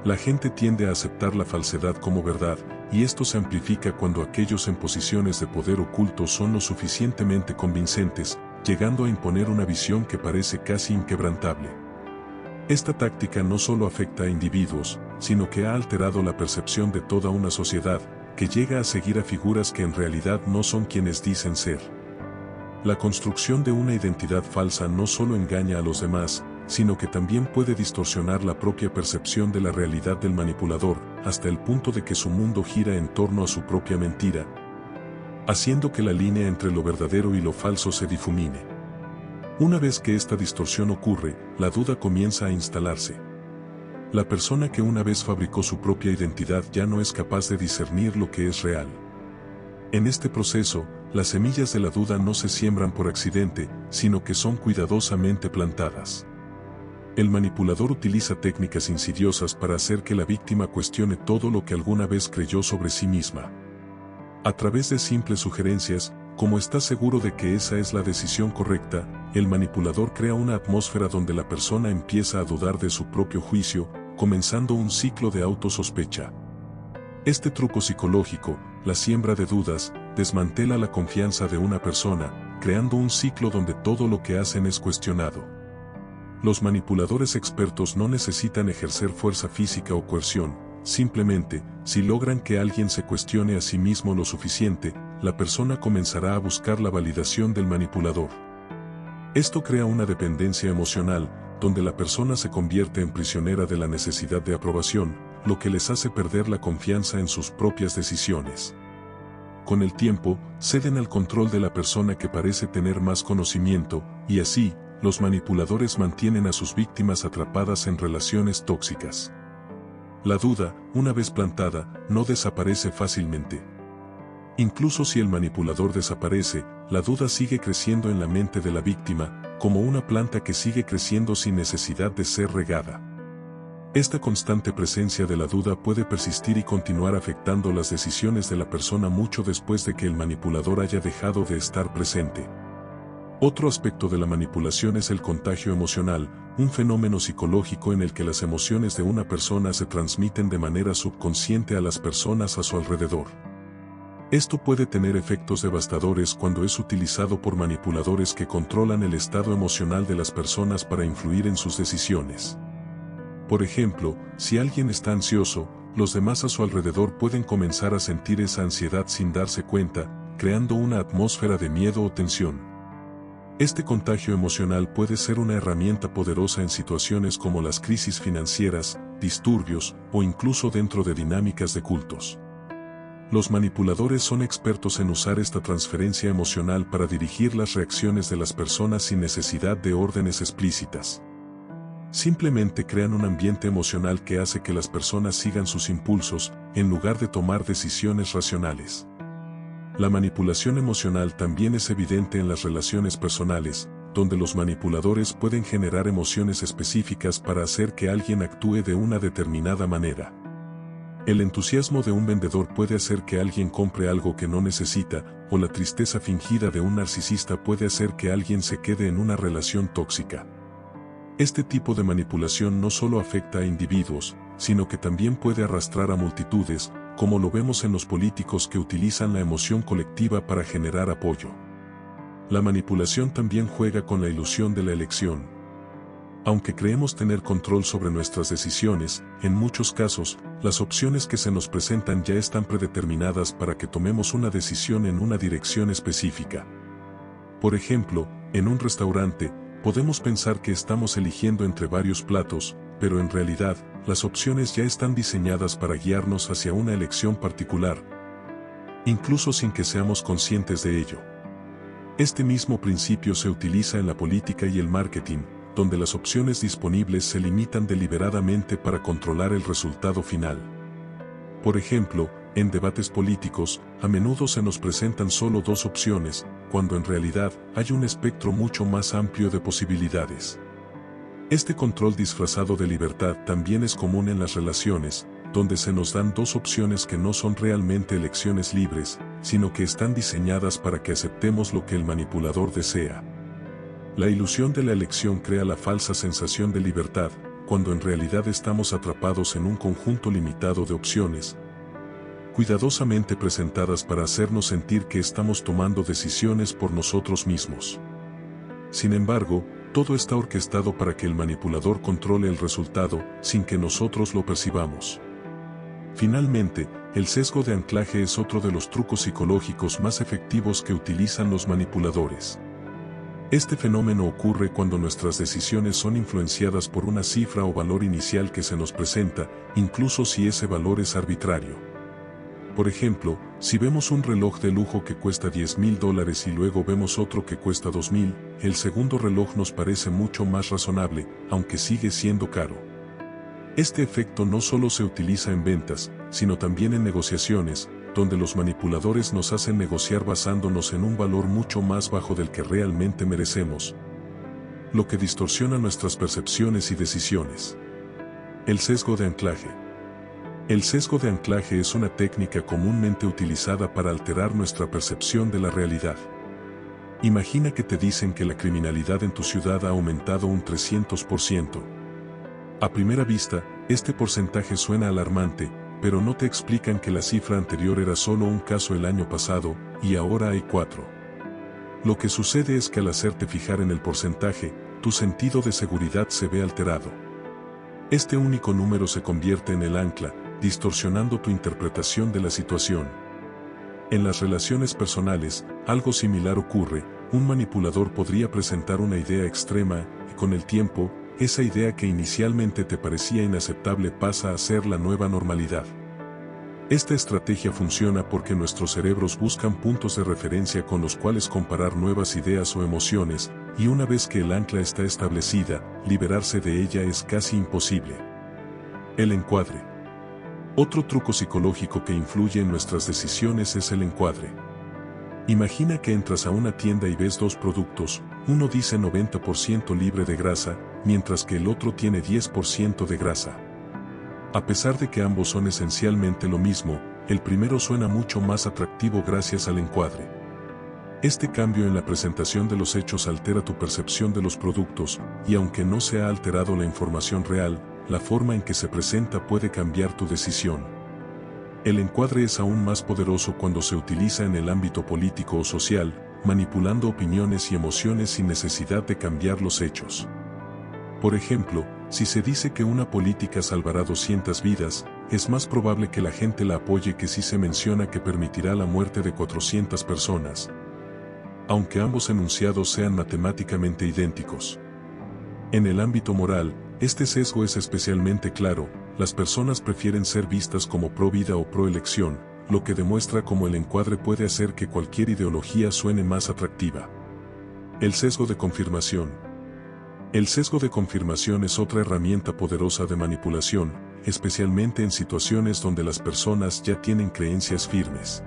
La gente tiende a aceptar la falsedad como verdad, y esto se amplifica cuando aquellos en posiciones de poder oculto son lo suficientemente convincentes, llegando a imponer una visión que parece casi inquebrantable. Esta táctica no solo afecta a individuos, sino que ha alterado la percepción de toda una sociedad, que llega a seguir a figuras que en realidad no son quienes dicen ser. La construcción de una identidad falsa no solo engaña a los demás, sino que también puede distorsionar la propia percepción de la realidad del manipulador, hasta el punto de que su mundo gira en torno a su propia mentira, haciendo que la línea entre lo verdadero y lo falso se difumine. Una vez que esta distorsión ocurre, la duda comienza a instalarse. La persona que una vez fabricó su propia identidad ya no es capaz de discernir lo que es real. En este proceso, las semillas de la duda no se siembran por accidente, sino que son cuidadosamente plantadas. El manipulador utiliza técnicas insidiosas para hacer que la víctima cuestione todo lo que alguna vez creyó sobre sí misma. A través de simples sugerencias, como está seguro de que esa es la decisión correcta, el manipulador crea una atmósfera donde la persona empieza a dudar de su propio juicio, comenzando un ciclo de autosospecha. Este truco psicológico, la siembra de dudas, desmantela la confianza de una persona, creando un ciclo donde todo lo que hacen es cuestionado. Los manipuladores expertos no necesitan ejercer fuerza física o coerción, simplemente, si logran que alguien se cuestione a sí mismo lo suficiente, la persona comenzará a buscar la validación del manipulador. Esto crea una dependencia emocional, donde la persona se convierte en prisionera de la necesidad de aprobación, lo que les hace perder la confianza en sus propias decisiones. Con el tiempo, ceden al control de la persona que parece tener más conocimiento, y así, los manipuladores mantienen a sus víctimas atrapadas en relaciones tóxicas. La duda, una vez plantada, no desaparece fácilmente. Incluso si el manipulador desaparece, la duda sigue creciendo en la mente de la víctima, como una planta que sigue creciendo sin necesidad de ser regada. Esta constante presencia de la duda puede persistir y continuar afectando las decisiones de la persona mucho después de que el manipulador haya dejado de estar presente. Otro aspecto de la manipulación es el contagio emocional, un fenómeno psicológico en el que las emociones de una persona se transmiten de manera subconsciente a las personas a su alrededor. Esto puede tener efectos devastadores cuando es utilizado por manipuladores que controlan el estado emocional de las personas para influir en sus decisiones. Por ejemplo, si alguien está ansioso, los demás a su alrededor pueden comenzar a sentir esa ansiedad sin darse cuenta, creando una atmósfera de miedo o tensión. Este contagio emocional puede ser una herramienta poderosa en situaciones como las crisis financieras, disturbios, o incluso dentro de dinámicas de cultos. Los manipuladores son expertos en usar esta transferencia emocional para dirigir las reacciones de las personas sin necesidad de órdenes explícitas. Simplemente crean un ambiente emocional que hace que las personas sigan sus impulsos, en lugar de tomar decisiones racionales. La manipulación emocional también es evidente en las relaciones personales, donde los manipuladores pueden generar emociones específicas para hacer que alguien actúe de una determinada manera. El entusiasmo de un vendedor puede hacer que alguien compre algo que no necesita, o la tristeza fingida de un narcisista puede hacer que alguien se quede en una relación tóxica. Este tipo de manipulación no solo afecta a individuos, sino que también puede arrastrar a multitudes, como lo vemos en los políticos que utilizan la emoción colectiva para generar apoyo. La manipulación también juega con la ilusión de la elección. Aunque creemos tener control sobre nuestras decisiones, en muchos casos, las opciones que se nos presentan ya están predeterminadas para que tomemos una decisión en una dirección específica. Por ejemplo, en un restaurante, podemos pensar que estamos eligiendo entre varios platos, pero en realidad, las opciones ya están diseñadas para guiarnos hacia una elección particular, incluso sin que seamos conscientes de ello. Este mismo principio se utiliza en la política y el marketing, donde las opciones disponibles se limitan deliberadamente para controlar el resultado final. Por ejemplo, en debates políticos, a menudo se nos presentan solo dos opciones, cuando en realidad hay un espectro mucho más amplio de posibilidades. Este control disfrazado de libertad también es común en las relaciones, donde se nos dan dos opciones que no son realmente elecciones libres, sino que están diseñadas para que aceptemos lo que el manipulador desea. La ilusión de la elección crea la falsa sensación de libertad, cuando en realidad estamos atrapados en un conjunto limitado de opciones, cuidadosamente presentadas para hacernos sentir que estamos tomando decisiones por nosotros mismos. Sin embargo, todo está orquestado para que el manipulador controle el resultado, sin que nosotros lo percibamos. Finalmente, el sesgo de anclaje es otro de los trucos psicológicos más efectivos que utilizan los manipuladores. Este fenómeno ocurre cuando nuestras decisiones son influenciadas por una cifra o valor inicial que se nos presenta, incluso si ese valor es arbitrario. Por ejemplo, si vemos un reloj de lujo que cuesta $10,000 y luego vemos otro que cuesta $2,000, el segundo reloj nos parece mucho más razonable, aunque sigue siendo caro. Este efecto no solo se utiliza en ventas, sino también en negociaciones, donde los manipuladores nos hacen negociar basándonos en un valor mucho más bajo del que realmente merecemos, lo que distorsiona nuestras percepciones y decisiones. El sesgo de anclaje. El sesgo de anclaje es una técnica comúnmente utilizada para alterar nuestra percepción de la realidad. Imagina que te dicen que la criminalidad en tu ciudad ha aumentado un 300%. A primera vista, este porcentaje suena alarmante, pero no te explican que la cifra anterior era solo un caso el año pasado, y ahora hay 4. Lo que sucede es que al hacerte fijar en el porcentaje, tu sentido de seguridad se ve alterado. Este único número se convierte en el ancla, distorsionando tu interpretación de la situación. En las relaciones personales, algo similar ocurre. Un manipulador podría presentar una idea extrema, y con el tiempo, esa idea que inicialmente te parecía inaceptable pasa a ser la nueva normalidad. Esta estrategia funciona porque nuestros cerebros buscan puntos de referencia con los cuales comparar nuevas ideas o emociones, y una vez que el ancla está establecida, liberarse de ella es casi imposible. El encuadre. Otro truco psicológico que influye en nuestras decisiones es el encuadre. Imagina que entras a una tienda y ves dos productos, uno dice 90% libre de grasa, mientras que el otro tiene 10% de grasa. A pesar de que ambos son esencialmente lo mismo, el primero suena mucho más atractivo gracias al encuadre. Este cambio en la presentación de los hechos altera tu percepción de los productos, y aunque no se ha alterado la información real, la forma en que se presenta puede cambiar tu decisión. El encuadre es aún más poderoso cuando se utiliza en el ámbito político o social, manipulando opiniones y emociones sin necesidad de cambiar los hechos. Por ejemplo, si se dice que una política salvará 200 vidas, es más probable que la gente la apoye que si se menciona que permitirá la muerte de 400 personas, aunque ambos enunciados sean matemáticamente idénticos. En el ámbito moral, este sesgo es especialmente claro. Las personas prefieren ser vistas como pro vida o pro elección, lo que demuestra cómo el encuadre puede hacer que cualquier ideología suene más atractiva. El sesgo de confirmación. El sesgo de confirmación es otra herramienta poderosa de manipulación, especialmente en situaciones donde las personas ya tienen creencias firmes.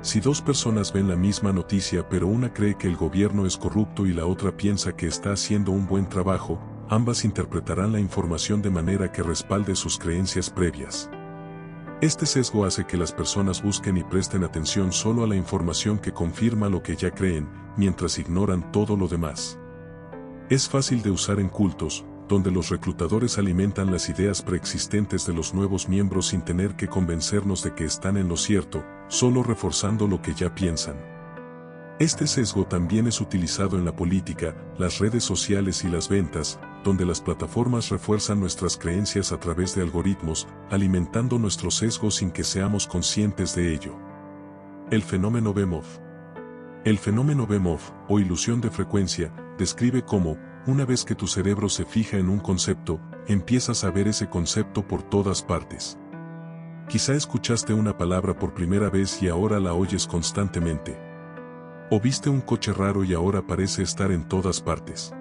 Si dos personas ven la misma noticia pero una cree que el gobierno es corrupto y la otra piensa que está haciendo un buen trabajo, ambas interpretarán la información de manera que respalde sus creencias previas. Este sesgo hace que las personas busquen y presten atención solo a la información que confirma lo que ya creen, mientras ignoran todo lo demás. Es fácil de usar en cultos, donde los reclutadores alimentan las ideas preexistentes de los nuevos miembros sin tener que convencernos de que están en lo cierto, solo reforzando lo que ya piensan. Este sesgo también es utilizado en la política, las redes sociales y las ventas, donde las plataformas refuerzan nuestras creencias a través de algoritmos, alimentando nuestro sesgo sin que seamos conscientes de ello. El fenómeno Bemov. El fenómeno Bemov, o ilusión de frecuencia, describe cómo, una vez que tu cerebro se fija en un concepto, empiezas a ver ese concepto por todas partes. Quizá escuchaste una palabra por primera vez y ahora la oyes constantemente. O viste un coche raro y ahora parece estar en todas partes.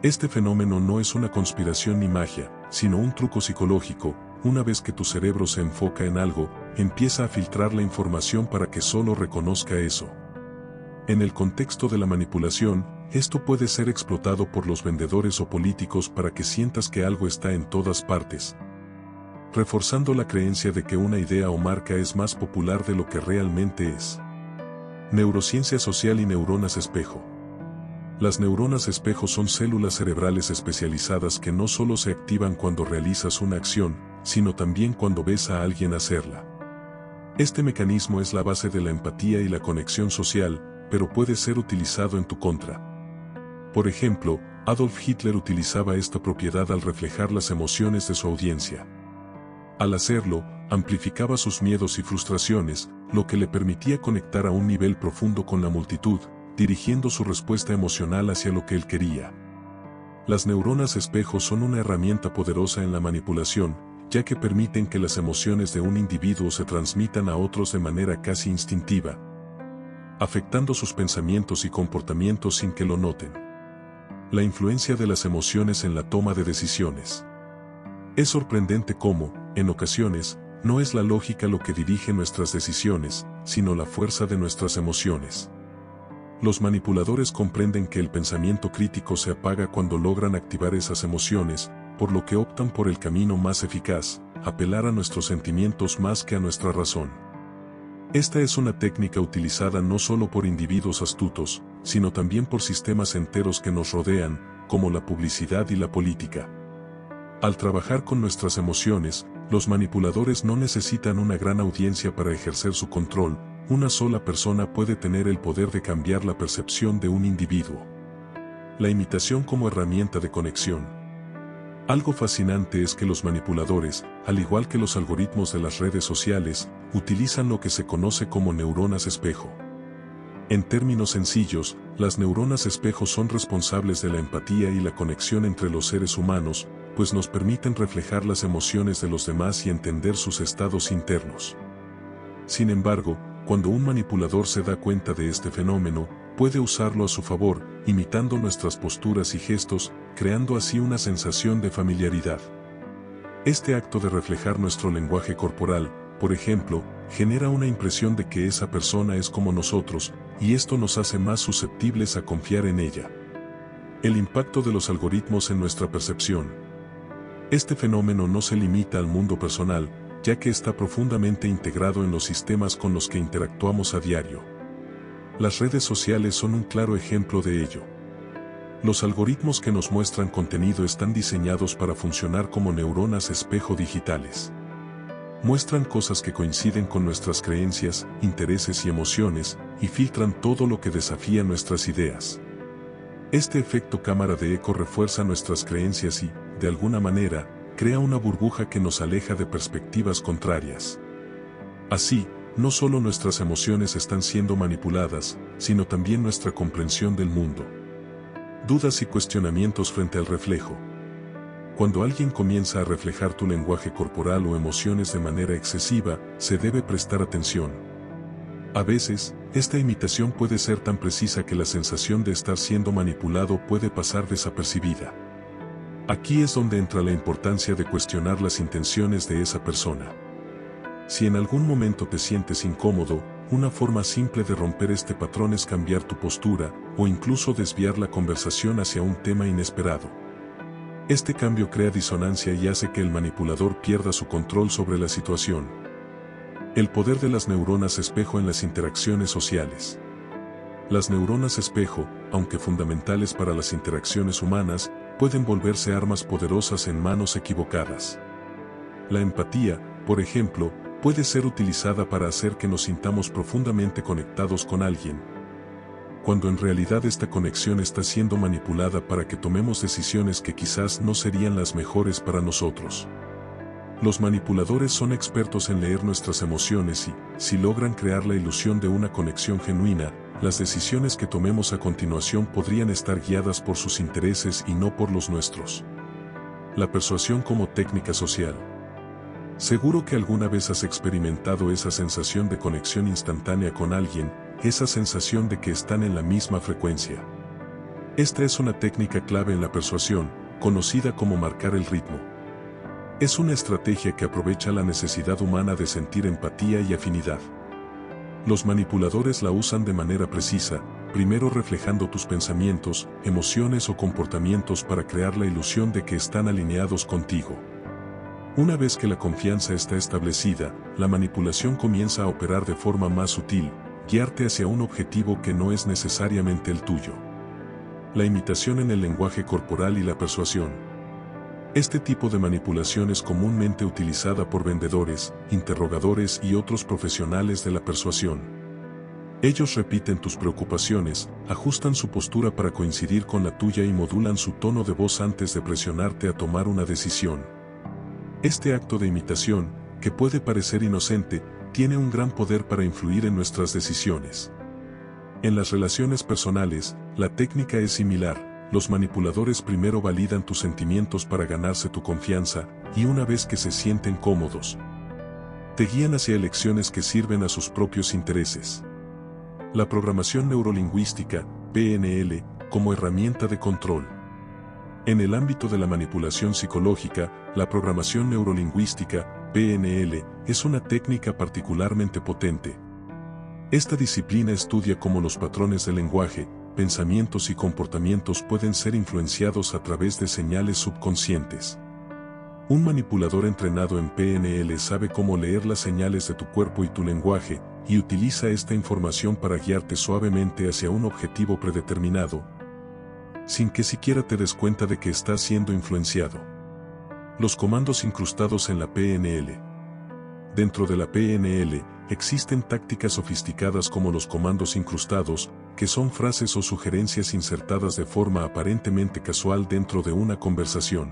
Este fenómeno no es una conspiración ni magia, sino un truco psicológico. Una vez que tu cerebro se enfoca en algo, empieza a filtrar la información para que solo reconozca eso. En el contexto de la manipulación, esto puede ser explotado por los vendedores o políticos para que sientas que algo está en todas partes. reforzando la creencia de que una idea o marca es más popular de lo que realmente es. Neurociencia social y neuronas espejo. Las neuronas espejo son células cerebrales especializadas que no solo se activan cuando realizas una acción, sino también cuando ves a alguien hacerla. Este mecanismo es la base de la empatía y la conexión social, pero puede ser utilizado en tu contra. Por ejemplo, Adolf Hitler utilizaba esta propiedad al reflejar las emociones de su audiencia. Al hacerlo, amplificaba sus miedos y frustraciones, lo que le permitía conectar a un nivel profundo con la multitud, dirigiendo su respuesta emocional hacia lo que él quería. Las neuronas espejo son una herramienta poderosa en la manipulación, ya que permiten que las emociones de un individuo se transmitan a otros de manera casi instintiva, afectando sus pensamientos y comportamientos sin que lo noten. La influencia de las emociones en la toma de decisiones. Es sorprendente cómo, en ocasiones, no es la lógica lo que dirige nuestras decisiones, sino la fuerza de nuestras emociones. Los manipuladores comprenden que el pensamiento crítico se apaga cuando logran activar esas emociones, por lo que optan por el camino más eficaz, apelar a nuestros sentimientos más que a nuestra razón. Esta es una técnica utilizada no solo por individuos astutos, sino también por sistemas enteros que nos rodean, como la publicidad y la política. Al trabajar con nuestras emociones, los manipuladores no necesitan una gran audiencia para ejercer su control. Una sola persona puede tener el poder de cambiar la percepción de un individuo. La imitación como herramienta de conexión. Algo fascinante es que los manipuladores, al igual que los algoritmos de las redes sociales, utilizan lo que se conoce como neuronas espejo. En términos sencillos, las neuronas espejo son responsables de la empatía y la conexión entre los seres humanos, pues nos permiten reflejar las emociones de los demás y entender sus estados internos. Sin embargo, cuando un manipulador se da cuenta de este fenómeno, puede usarlo a su favor, imitando nuestras posturas y gestos, creando así una sensación de familiaridad. Este acto de reflejar nuestro lenguaje corporal, por ejemplo, genera una impresión de que esa persona es como nosotros, y esto nos hace más susceptibles a confiar en ella. El impacto de los algoritmos en nuestra percepción. Este fenómeno no se limita al mundo personal, ya que está profundamente integrado en los sistemas con los que interactuamos a diario. Las redes sociales son un claro ejemplo de ello. Los algoritmos que nos muestran contenido están diseñados para funcionar como neuronas espejo digitales. Muestran cosas que coinciden con nuestras creencias, intereses y emociones, y filtran todo lo que desafía nuestras ideas. Este efecto cámara de eco refuerza nuestras creencias y, de alguna manera, crea una burbuja que nos aleja de perspectivas contrarias. Así, no solo nuestras emociones están siendo manipuladas, sino también nuestra comprensión del mundo. Dudas y cuestionamientos frente al reflejo. Cuando alguien comienza a reflejar tu lenguaje corporal o emociones de manera excesiva, se debe prestar atención. A veces, esta imitación puede ser tan precisa que la sensación de estar siendo manipulado puede pasar desapercibida. Aquí es donde entra la importancia de cuestionar las intenciones de esa persona. Si en algún momento te sientes incómodo, una forma simple de romper este patrón es cambiar tu postura, o incluso desviar la conversación hacia un tema inesperado. Este cambio crea disonancia y hace que el manipulador pierda su control sobre la situación. El poder de las neuronas espejo en las interacciones sociales. Las neuronas espejo, aunque fundamentales para las interacciones humanas, pueden volverse armas poderosas en manos equivocadas. La empatía, por ejemplo, puede ser utilizada para hacer que nos sintamos profundamente conectados con alguien, cuando en realidad esta conexión está siendo manipulada para que tomemos decisiones que quizás no serían las mejores para nosotros. Los manipuladores son expertos en leer nuestras emociones y, si logran crear la ilusión de una conexión genuina, las decisiones que tomemos a continuación podrían estar guiadas por sus intereses y no por los nuestros. La persuasión como técnica social. Seguro que alguna vez has experimentado esa sensación de conexión instantánea con alguien, esa sensación de que están en la misma frecuencia. Esta es una técnica clave en la persuasión, conocida como marcar el ritmo. Es una estrategia que aprovecha la necesidad humana de sentir empatía y afinidad. Los manipuladores la usan de manera precisa, primero reflejando tus pensamientos, emociones o comportamientos para crear la ilusión de que están alineados contigo. Una vez que la confianza está establecida, la manipulación comienza a operar de forma más sutil, guiarte hacia un objetivo que no es necesariamente el tuyo. La imitación en el lenguaje corporal y la persuasión. Este tipo de manipulación es comúnmente utilizada por vendedores, interrogadores y otros profesionales de la persuasión. Ellos repiten tus preocupaciones, ajustan su postura para coincidir con la tuya y modulan su tono de voz antes de presionarte a tomar una decisión. Este acto de imitación, que puede parecer inocente, tiene un gran poder para influir en nuestras decisiones. En las relaciones personales, la técnica es similar. Los manipuladores primero validan tus sentimientos para ganarse tu confianza, y una vez que se sienten cómodos, te guían hacia elecciones que sirven a sus propios intereses. La programación neurolingüística, PNL, como herramienta de control. En el ámbito de la manipulación psicológica, la programación neurolingüística, PNL, es una técnica particularmente potente. Esta disciplina estudia cómo los patrones de lenguaje, pensamientos y comportamientos pueden ser influenciados a través de señales subconscientes. Un manipulador entrenado en PNL sabe cómo leer las señales de tu cuerpo y tu lenguaje, y utiliza esta información para guiarte suavemente hacia un objetivo predeterminado, sin que siquiera te des cuenta de que estás siendo influenciado. Los comandos incrustados en la PNL. Dentro de la PNL, existen tácticas sofisticadas como los comandos incrustados, que son frases o sugerencias insertadas de forma aparentemente casual dentro de una conversación.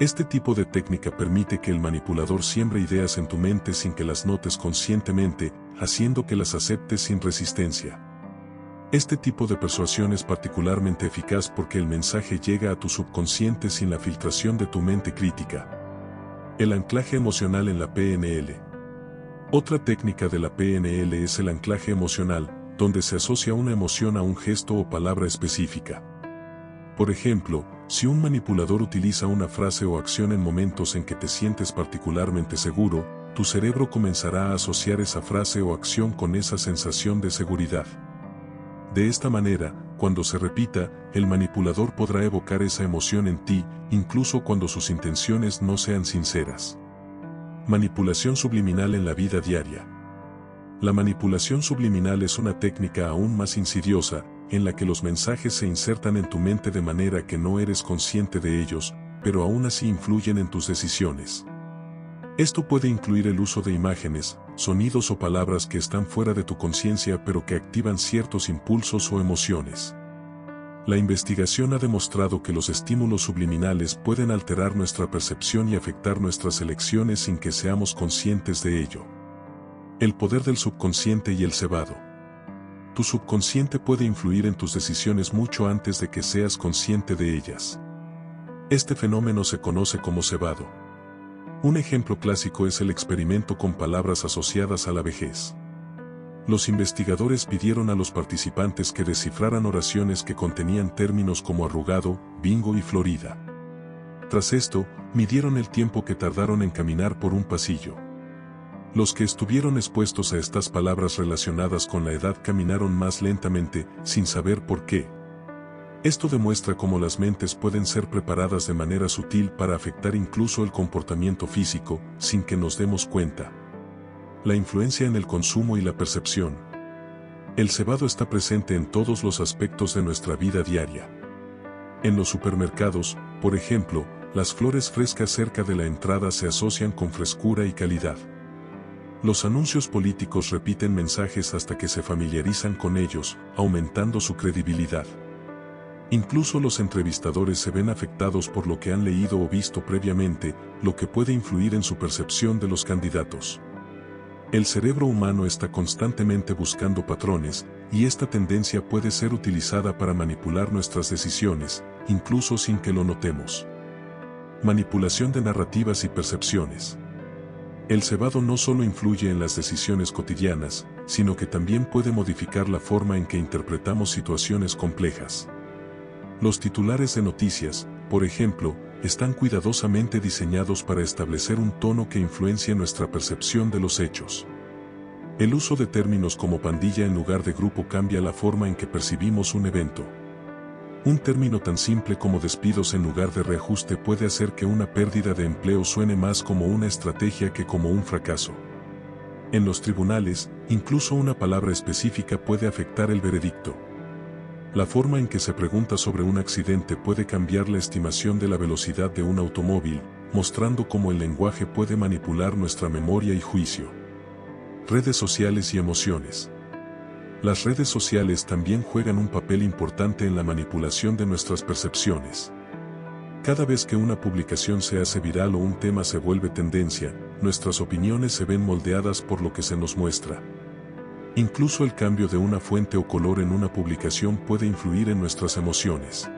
Este tipo de técnica permite que el manipulador siembre ideas en tu mente sin que las notes conscientemente, haciendo que las aceptes sin resistencia. Este tipo de persuasión es particularmente eficaz porque el mensaje llega a tu subconsciente sin la filtración de tu mente crítica. El anclaje emocional en la PNL. Otra técnica de la PNL es el anclaje emocional, donde se asocia una emoción a un gesto o palabra específica. Por ejemplo, si un manipulador utiliza una frase o acción en momentos en que te sientes particularmente seguro, tu cerebro comenzará a asociar esa frase o acción con esa sensación de seguridad. De esta manera, cuando se repita, el manipulador podrá evocar esa emoción en ti, incluso cuando sus intenciones no sean sinceras. Manipulación subliminal en la vida diaria. La manipulación subliminal es una técnica aún más insidiosa, en la que los mensajes se insertan en tu mente de manera que no eres consciente de ellos, pero aún así influyen en tus decisiones. Esto puede incluir el uso de imágenes, sonidos o palabras que están fuera de tu conciencia pero que activan ciertos impulsos o emociones. La investigación ha demostrado que los estímulos subliminales pueden alterar nuestra percepción y afectar nuestras elecciones sin que seamos conscientes de ello. El poder del subconsciente y el cebado. Tu subconsciente puede influir en tus decisiones mucho antes de que seas consciente de ellas. Este fenómeno se conoce como cebado. Un ejemplo clásico es el experimento con palabras asociadas a la vejez. Los investigadores pidieron a los participantes que descifraran oraciones que contenían términos como arrugado, bingo y Florida. Tras esto, midieron el tiempo que tardaron en caminar por un pasillo. Los que estuvieron expuestos a estas palabras relacionadas con la edad caminaron más lentamente, sin saber por qué. Esto demuestra cómo las mentes pueden ser preparadas de manera sutil para afectar incluso el comportamiento físico, sin que nos demos cuenta. La influencia en el consumo y la percepción. El cebado está presente en todos los aspectos de nuestra vida diaria. En los supermercados, por ejemplo, las flores frescas cerca de la entrada se asocian con frescura y calidad. Los anuncios políticos repiten mensajes hasta que se familiarizan con ellos, aumentando su credibilidad. Incluso los entrevistadores se ven afectados por lo que han leído o visto previamente, lo que puede influir en su percepción de los candidatos. El cerebro humano está constantemente buscando patrones, y esta tendencia puede ser utilizada para manipular nuestras decisiones, incluso sin que lo notemos. Manipulación de narrativas y percepciones. El cebado no solo influye en las decisiones cotidianas, sino que también puede modificar la forma en que interpretamos situaciones complejas. Los titulares de noticias, por ejemplo, están cuidadosamente diseñados para establecer un tono que influencia nuestra percepción de los hechos. El uso de términos como pandilla en lugar de grupo cambia la forma en que percibimos un evento. Un término tan simple como despidos en lugar de reajuste puede hacer que una pérdida de empleo suene más como una estrategia que como un fracaso. En los tribunales, incluso una palabra específica puede afectar el veredicto. La forma en que se pregunta sobre un accidente puede cambiar la estimación de la velocidad de un automóvil, mostrando cómo el lenguaje puede manipular nuestra memoria y juicio. Redes sociales y emociones. Las redes sociales también juegan un papel importante en la manipulación de nuestras percepciones. Cada vez que una publicación se hace viral o un tema se vuelve tendencia, nuestras opiniones se ven moldeadas por lo que se nos muestra. Incluso el cambio de una fuente o color en una publicación puede influir en nuestras emociones.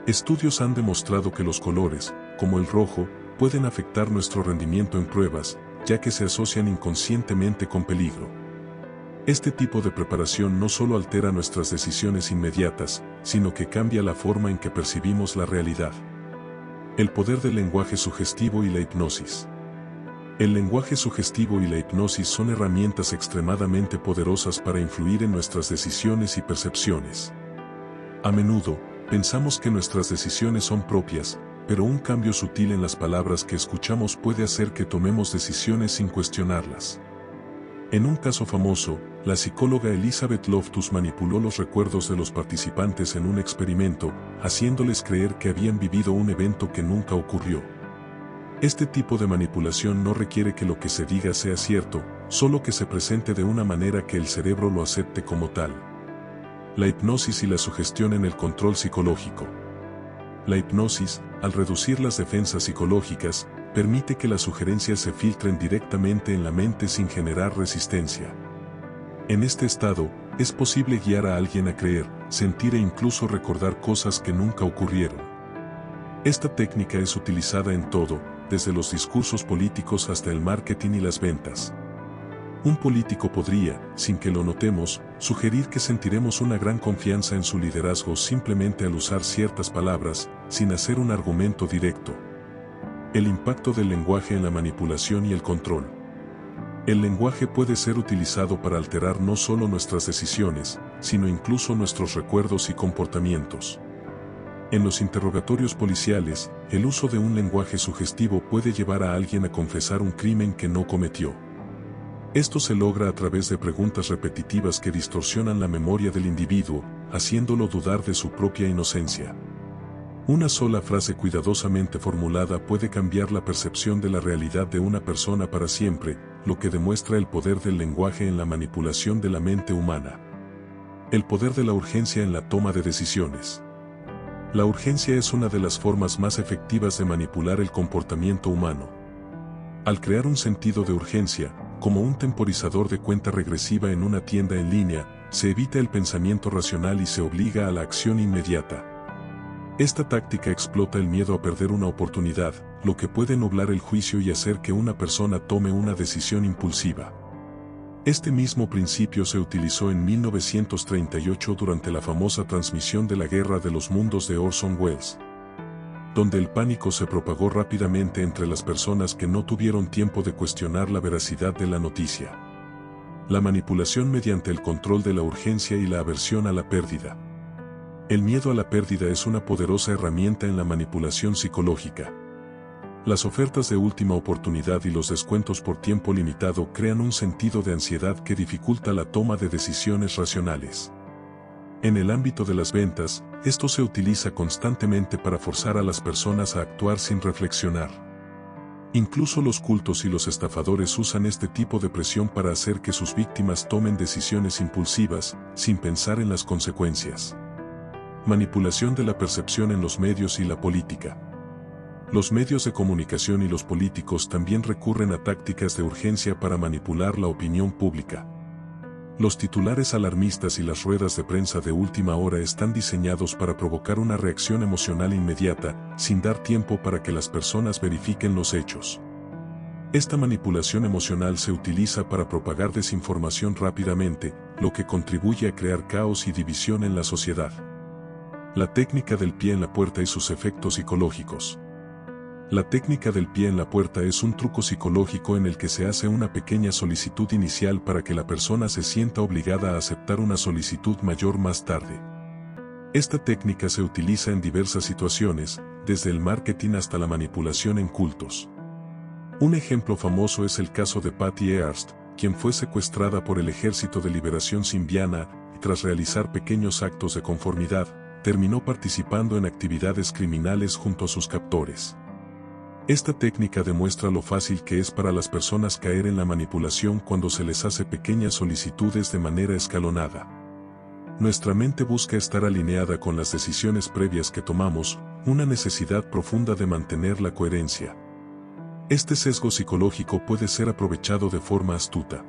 Estudios han demostrado que los colores, como el rojo, pueden afectar nuestro rendimiento en pruebas, ya que se asocian inconscientemente con peligro. Este tipo de preparación no solo altera nuestras decisiones inmediatas, sino que cambia la forma en que percibimos la realidad. El poder del lenguaje sugestivo y la hipnosis. El lenguaje sugestivo y la hipnosis son herramientas extremadamente poderosas para influir en nuestras decisiones y percepciones. A menudo, pensamos que nuestras decisiones son propias, pero un cambio sutil en las palabras que escuchamos puede hacer que tomemos decisiones sin cuestionarlas. En un caso famoso, la psicóloga Elizabeth Loftus manipuló los recuerdos de los participantes en un experimento, haciéndoles creer que habían vivido un evento que nunca ocurrió. Este tipo de manipulación no requiere que lo que se diga sea cierto, solo que se presente de una manera que el cerebro lo acepte como tal. La hipnosis y la sugestión en el control psicológico. La hipnosis, al reducir las defensas psicológicas, permite que las sugerencias se filtren directamente en la mente sin generar resistencia. En este estado, es posible guiar a alguien a creer, sentir e incluso recordar cosas que nunca ocurrieron. Esta técnica es utilizada en todo, desde los discursos políticos hasta el marketing y las ventas. Un político podría, sin que lo notemos, sugerir que sentiremos una gran confianza en su liderazgo simplemente al usar ciertas palabras, sin hacer un argumento directo. El impacto del lenguaje en la manipulación y el control. El lenguaje puede ser utilizado para alterar no solo nuestras decisiones, sino incluso nuestros recuerdos y comportamientos. En los interrogatorios policiales, el uso de un lenguaje sugestivo puede llevar a alguien a confesar un crimen que no cometió. Esto se logra a través de preguntas repetitivas que distorsionan la memoria del individuo, haciéndolo dudar de su propia inocencia. Una sola frase cuidadosamente formulada puede cambiar la percepción de la realidad de una persona para siempre, lo que demuestra el poder del lenguaje en la manipulación de la mente humana. El poder de la urgencia en la toma de decisiones. La urgencia es una de las formas más efectivas de manipular el comportamiento humano. Al crear un sentido de urgencia, como un temporizador de cuenta regresiva en una tienda en línea, se evita el pensamiento racional y se obliga a la acción inmediata. Esta táctica explota el miedo a perder una oportunidad, lo que puede nublar el juicio y hacer que una persona tome una decisión impulsiva. Este mismo principio se utilizó en 1938 durante la famosa transmisión de la Guerra de los Mundos de Orson Welles, donde el pánico se propagó rápidamente entre las personas que no tuvieron tiempo de cuestionar la veracidad de la noticia. La manipulación mediante el control de la urgencia y la aversión a la pérdida. El miedo a la pérdida es una poderosa herramienta en la manipulación psicológica. Las ofertas de última oportunidad y los descuentos por tiempo limitado crean un sentido de ansiedad que dificulta la toma de decisiones racionales. En el ámbito de las ventas, esto se utiliza constantemente para forzar a las personas a actuar sin reflexionar. Incluso los cultos y los estafadores usan este tipo de presión para hacer que sus víctimas tomen decisiones impulsivas, sin pensar en las consecuencias. Manipulación de la percepción en los medios y la política. Los medios de comunicación y los políticos también recurren a tácticas de urgencia para manipular la opinión pública. Los titulares alarmistas y las ruedas de prensa de última hora están diseñados para provocar una reacción emocional inmediata, sin dar tiempo para que las personas verifiquen los hechos. Esta manipulación emocional se utiliza para propagar desinformación rápidamente, lo que contribuye a crear caos y división en la sociedad. La técnica del pie en la puerta y sus efectos psicológicos. La técnica del pie en la puerta es un truco psicológico en el que se hace una pequeña solicitud inicial para que la persona se sienta obligada a aceptar una solicitud mayor más tarde. Esta técnica se utiliza en diversas situaciones, desde el marketing hasta la manipulación en cultos. Un ejemplo famoso es el caso de Patty Hearst, quien fue secuestrada por el Ejército de Liberación Simbiana y tras realizar pequeños actos de conformidad, terminó participando en actividades criminales junto a sus captores. Esta técnica demuestra lo fácil que es para las personas caer en la manipulación cuando se les hace pequeñas solicitudes de manera escalonada. Nuestra mente busca estar alineada con las decisiones previas que tomamos, una necesidad profunda de mantener la coherencia. Este sesgo psicológico puede ser aprovechado de forma astuta.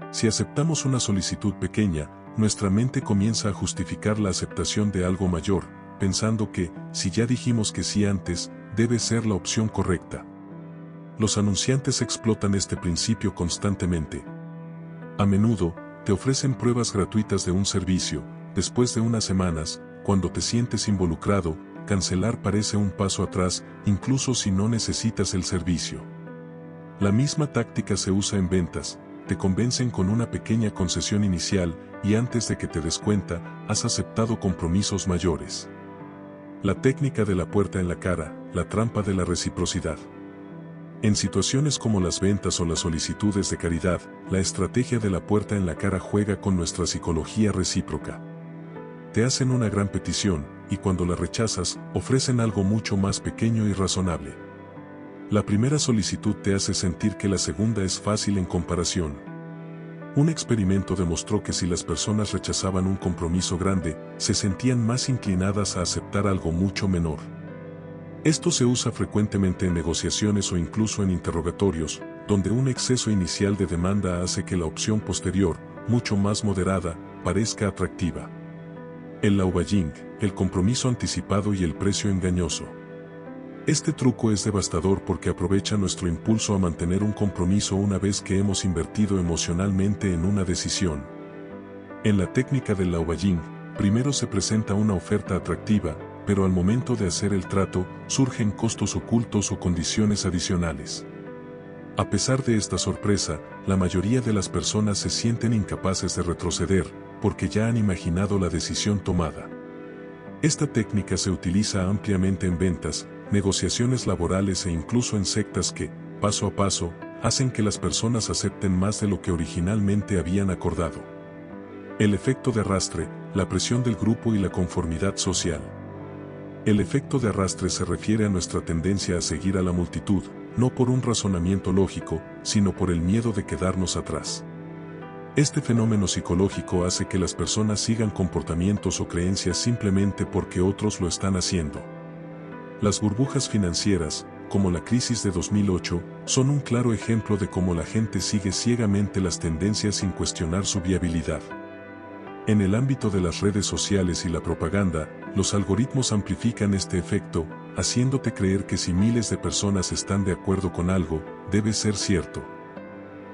Si aceptamos una solicitud pequeña, nuestra mente comienza a justificar la aceptación de algo mayor, pensando que, si ya dijimos que sí antes, debe ser la opción correcta. Los anunciantes explotan este principio constantemente. A menudo, te ofrecen pruebas gratuitas de un servicio, después de unas semanas, cuando te sientes involucrado, cancelar parece un paso atrás, incluso si no necesitas el servicio. La misma táctica se usa en ventas, te convencen con una pequeña concesión inicial, y antes de que te des cuenta, has aceptado compromisos mayores. La técnica de la puerta en la cara, la trampa de la reciprocidad. En situaciones como las ventas o las solicitudes de caridad, la estrategia de la puerta en la cara juega con nuestra psicología recíproca. Te hacen una gran petición, y cuando la rechazas, ofrecen algo mucho más pequeño y razonable. La primera solicitud te hace sentir que la segunda es fácil en comparación. Un experimento demostró que si las personas rechazaban un compromiso grande, se sentían más inclinadas a aceptar algo mucho menor. Esto se usa frecuentemente en negociaciones o incluso en interrogatorios, donde un exceso inicial de demanda hace que la opción posterior, mucho más moderada, parezca atractiva. El lowballing, el compromiso anticipado y el precio engañoso. Este truco es devastador porque aprovecha nuestro impulso a mantener un compromiso una vez que hemos invertido emocionalmente en una decisión. En la técnica del lowballing, primero se presenta una oferta atractiva, pero al momento de hacer el trato, surgen costos ocultos o condiciones adicionales. A pesar de esta sorpresa, la mayoría de las personas se sienten incapaces de retroceder, porque ya han imaginado la decisión tomada. Esta técnica se utiliza ampliamente en ventas, negociaciones laborales e incluso en sectas que, paso a paso, hacen que las personas acepten más de lo que originalmente habían acordado. El efecto de arrastre, la presión del grupo y la conformidad social. El efecto de arrastre se refiere a nuestra tendencia a seguir a la multitud, no por un razonamiento lógico, sino por el miedo de quedarnos atrás. Este fenómeno psicológico hace que las personas sigan comportamientos o creencias simplemente porque otros lo están haciendo. Las burbujas financieras, como la crisis de 2008, son un claro ejemplo de cómo la gente sigue ciegamente las tendencias sin cuestionar su viabilidad. En el ámbito de las redes sociales y la propaganda, los algoritmos amplifican este efecto, haciéndote creer que si miles de personas están de acuerdo con algo, debe ser cierto.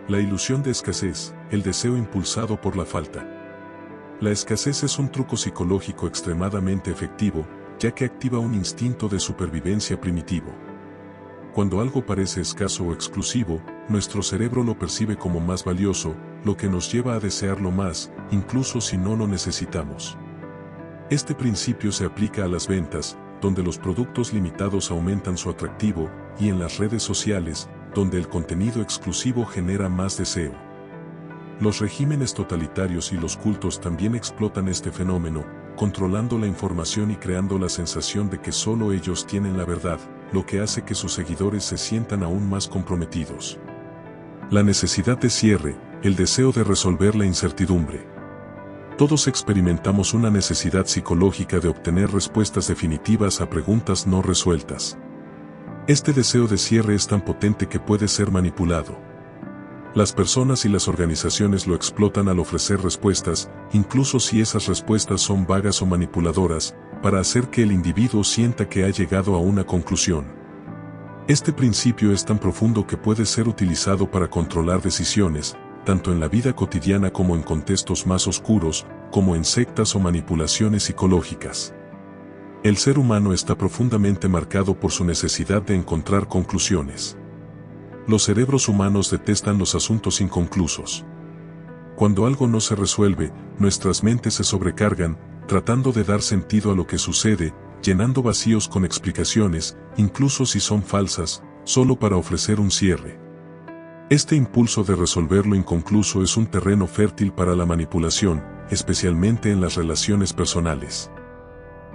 La ilusión de escasez, el deseo impulsado por la falta. La escasez es un truco psicológico extremadamente efectivo, ya que activa un instinto de supervivencia primitivo. Cuando algo parece escaso o exclusivo, nuestro cerebro lo percibe como más valioso, lo que nos lleva a desearlo más, incluso si no lo necesitamos. Este principio se aplica a las ventas, donde los productos limitados aumentan su atractivo, y en las redes sociales, donde el contenido exclusivo genera más deseo. Los regímenes totalitarios y los cultos también explotan este fenómeno, controlando la información y creando la sensación de que solo ellos tienen la verdad, lo que hace que sus seguidores se sientan aún más comprometidos. La necesidad de cierre, el deseo de resolver la incertidumbre. Todos experimentamos una necesidad psicológica de obtener respuestas definitivas a preguntas no resueltas. Este deseo de cierre es tan potente que puede ser manipulado. Las personas y las organizaciones lo explotan al ofrecer respuestas, incluso si esas respuestas son vagas o manipuladoras, para hacer que el individuo sienta que ha llegado a una conclusión. Este principio es tan profundo que puede ser utilizado para controlar decisiones, tanto en la vida cotidiana como en contextos más oscuros, como en sectas o manipulaciones psicológicas. El ser humano está profundamente marcado por su necesidad de encontrar conclusiones. Los cerebros humanos detestan los asuntos inconclusos. Cuando algo no se resuelve, nuestras mentes se sobrecargan, tratando de dar sentido a lo que sucede, llenando vacíos con explicaciones, incluso si son falsas, solo para ofrecer un cierre. Este impulso de resolver lo inconcluso es un terreno fértil para la manipulación, especialmente en las relaciones personales.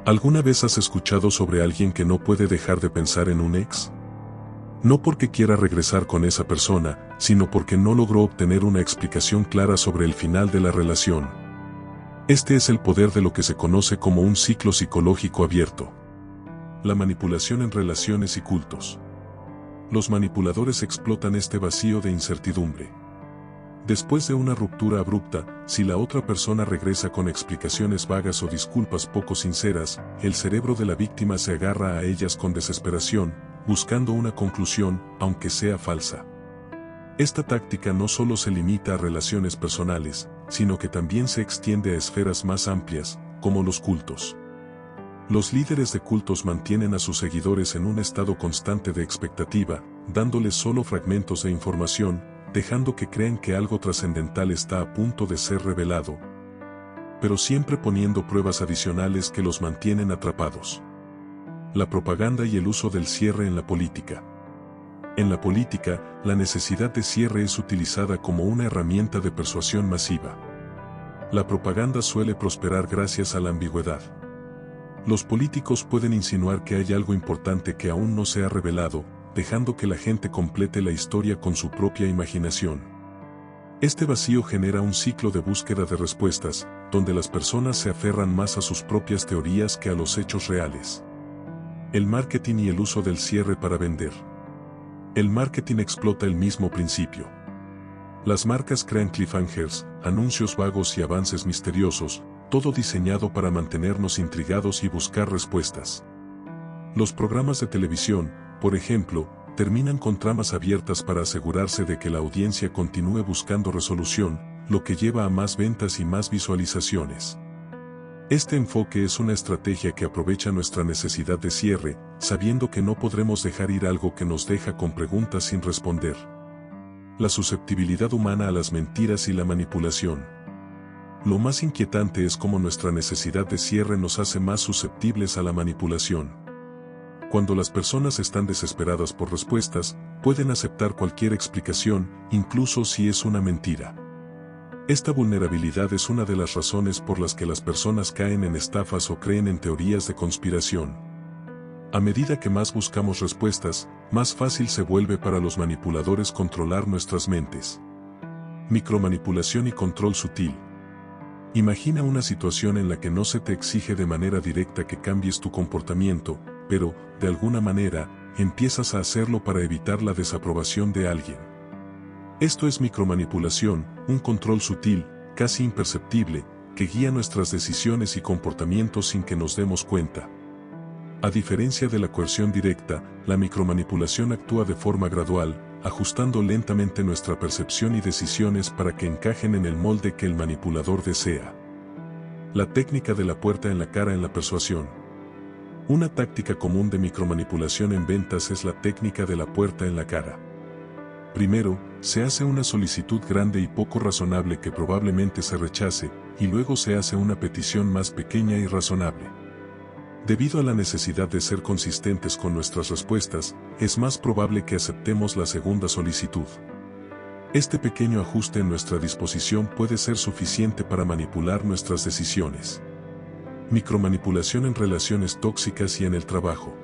¿Alguna vez has escuchado sobre alguien que no puede dejar de pensar en un ex? No porque quiera regresar con esa persona, sino porque no logró obtener una explicación clara sobre el final de la relación. Este es el poder de lo que se conoce como un ciclo psicológico abierto. La manipulación en relaciones y cultos. Los manipuladores explotan este vacío de incertidumbre. Después de una ruptura abrupta, si la otra persona regresa con explicaciones vagas o disculpas poco sinceras, el cerebro de la víctima se agarra a ellas con desesperación, buscando una conclusión, aunque sea falsa. Esta táctica no solo se limita a relaciones personales, sino que también se extiende a esferas más amplias, como los cultos. Los líderes de cultos mantienen a sus seguidores en un estado constante de expectativa, dándoles solo fragmentos de información, dejando que crean que algo trascendental está a punto de ser revelado, pero siempre poniendo pruebas adicionales que los mantienen atrapados. La propaganda y el uso del cierre en la política. En la política, la necesidad de cierre es utilizada como una herramienta de persuasión masiva. La propaganda suele prosperar gracias a la ambigüedad. Los políticos pueden insinuar que hay algo importante que aún no se ha revelado, dejando que la gente complete la historia con su propia imaginación. Este vacío genera un ciclo de búsqueda de respuestas, donde las personas se aferran más a sus propias teorías que a los hechos reales. El marketing y el uso del cierre para vender. El marketing explota el mismo principio. Las marcas crean cliffhangers, anuncios vagos y avances misteriosos, todo diseñado para mantenernos intrigados y buscar respuestas. Los programas de televisión, por ejemplo, terminan con tramas abiertas para asegurarse de que la audiencia continúe buscando resolución, lo que lleva a más ventas y más visualizaciones. Este enfoque es una estrategia que aprovecha nuestra necesidad de cierre, sabiendo que no podremos dejar ir algo que nos deja con preguntas sin responder. La susceptibilidad humana a las mentiras y la manipulación. Lo más inquietante es cómo nuestra necesidad de cierre nos hace más susceptibles a la manipulación. Cuando las personas están desesperadas por respuestas, pueden aceptar cualquier explicación, incluso si es una mentira. Esta vulnerabilidad es una de las razones por las que las personas caen en estafas o creen en teorías de conspiración. A medida que más buscamos respuestas, más fácil se vuelve para los manipuladores controlar nuestras mentes. Micromanipulación y control sutil. Imagina una situación en la que no se te exige de manera directa que cambies tu comportamiento, pero, de alguna manera, empiezas a hacerlo para evitar la desaprobación de alguien. Esto es micromanipulación, un control sutil, casi imperceptible, que guía nuestras decisiones y comportamientos sin que nos demos cuenta. A diferencia de la coerción directa, la micromanipulación actúa de forma gradual, ajustando lentamente nuestra percepción y decisiones para que encajen en el molde que el manipulador desea. La técnica de la puerta en la cara en la persuasión. Una táctica común de micromanipulación en ventas es la técnica de la puerta en la cara. Primero, se hace una solicitud grande y poco razonable que probablemente se rechace, y luego se hace una petición más pequeña y razonable. Debido a la necesidad de ser consistentes con nuestras respuestas, es más probable que aceptemos la segunda solicitud. Este pequeño ajuste en nuestra disposición puede ser suficiente para manipular nuestras decisiones. Micromanipulación en relaciones tóxicas y en el trabajo.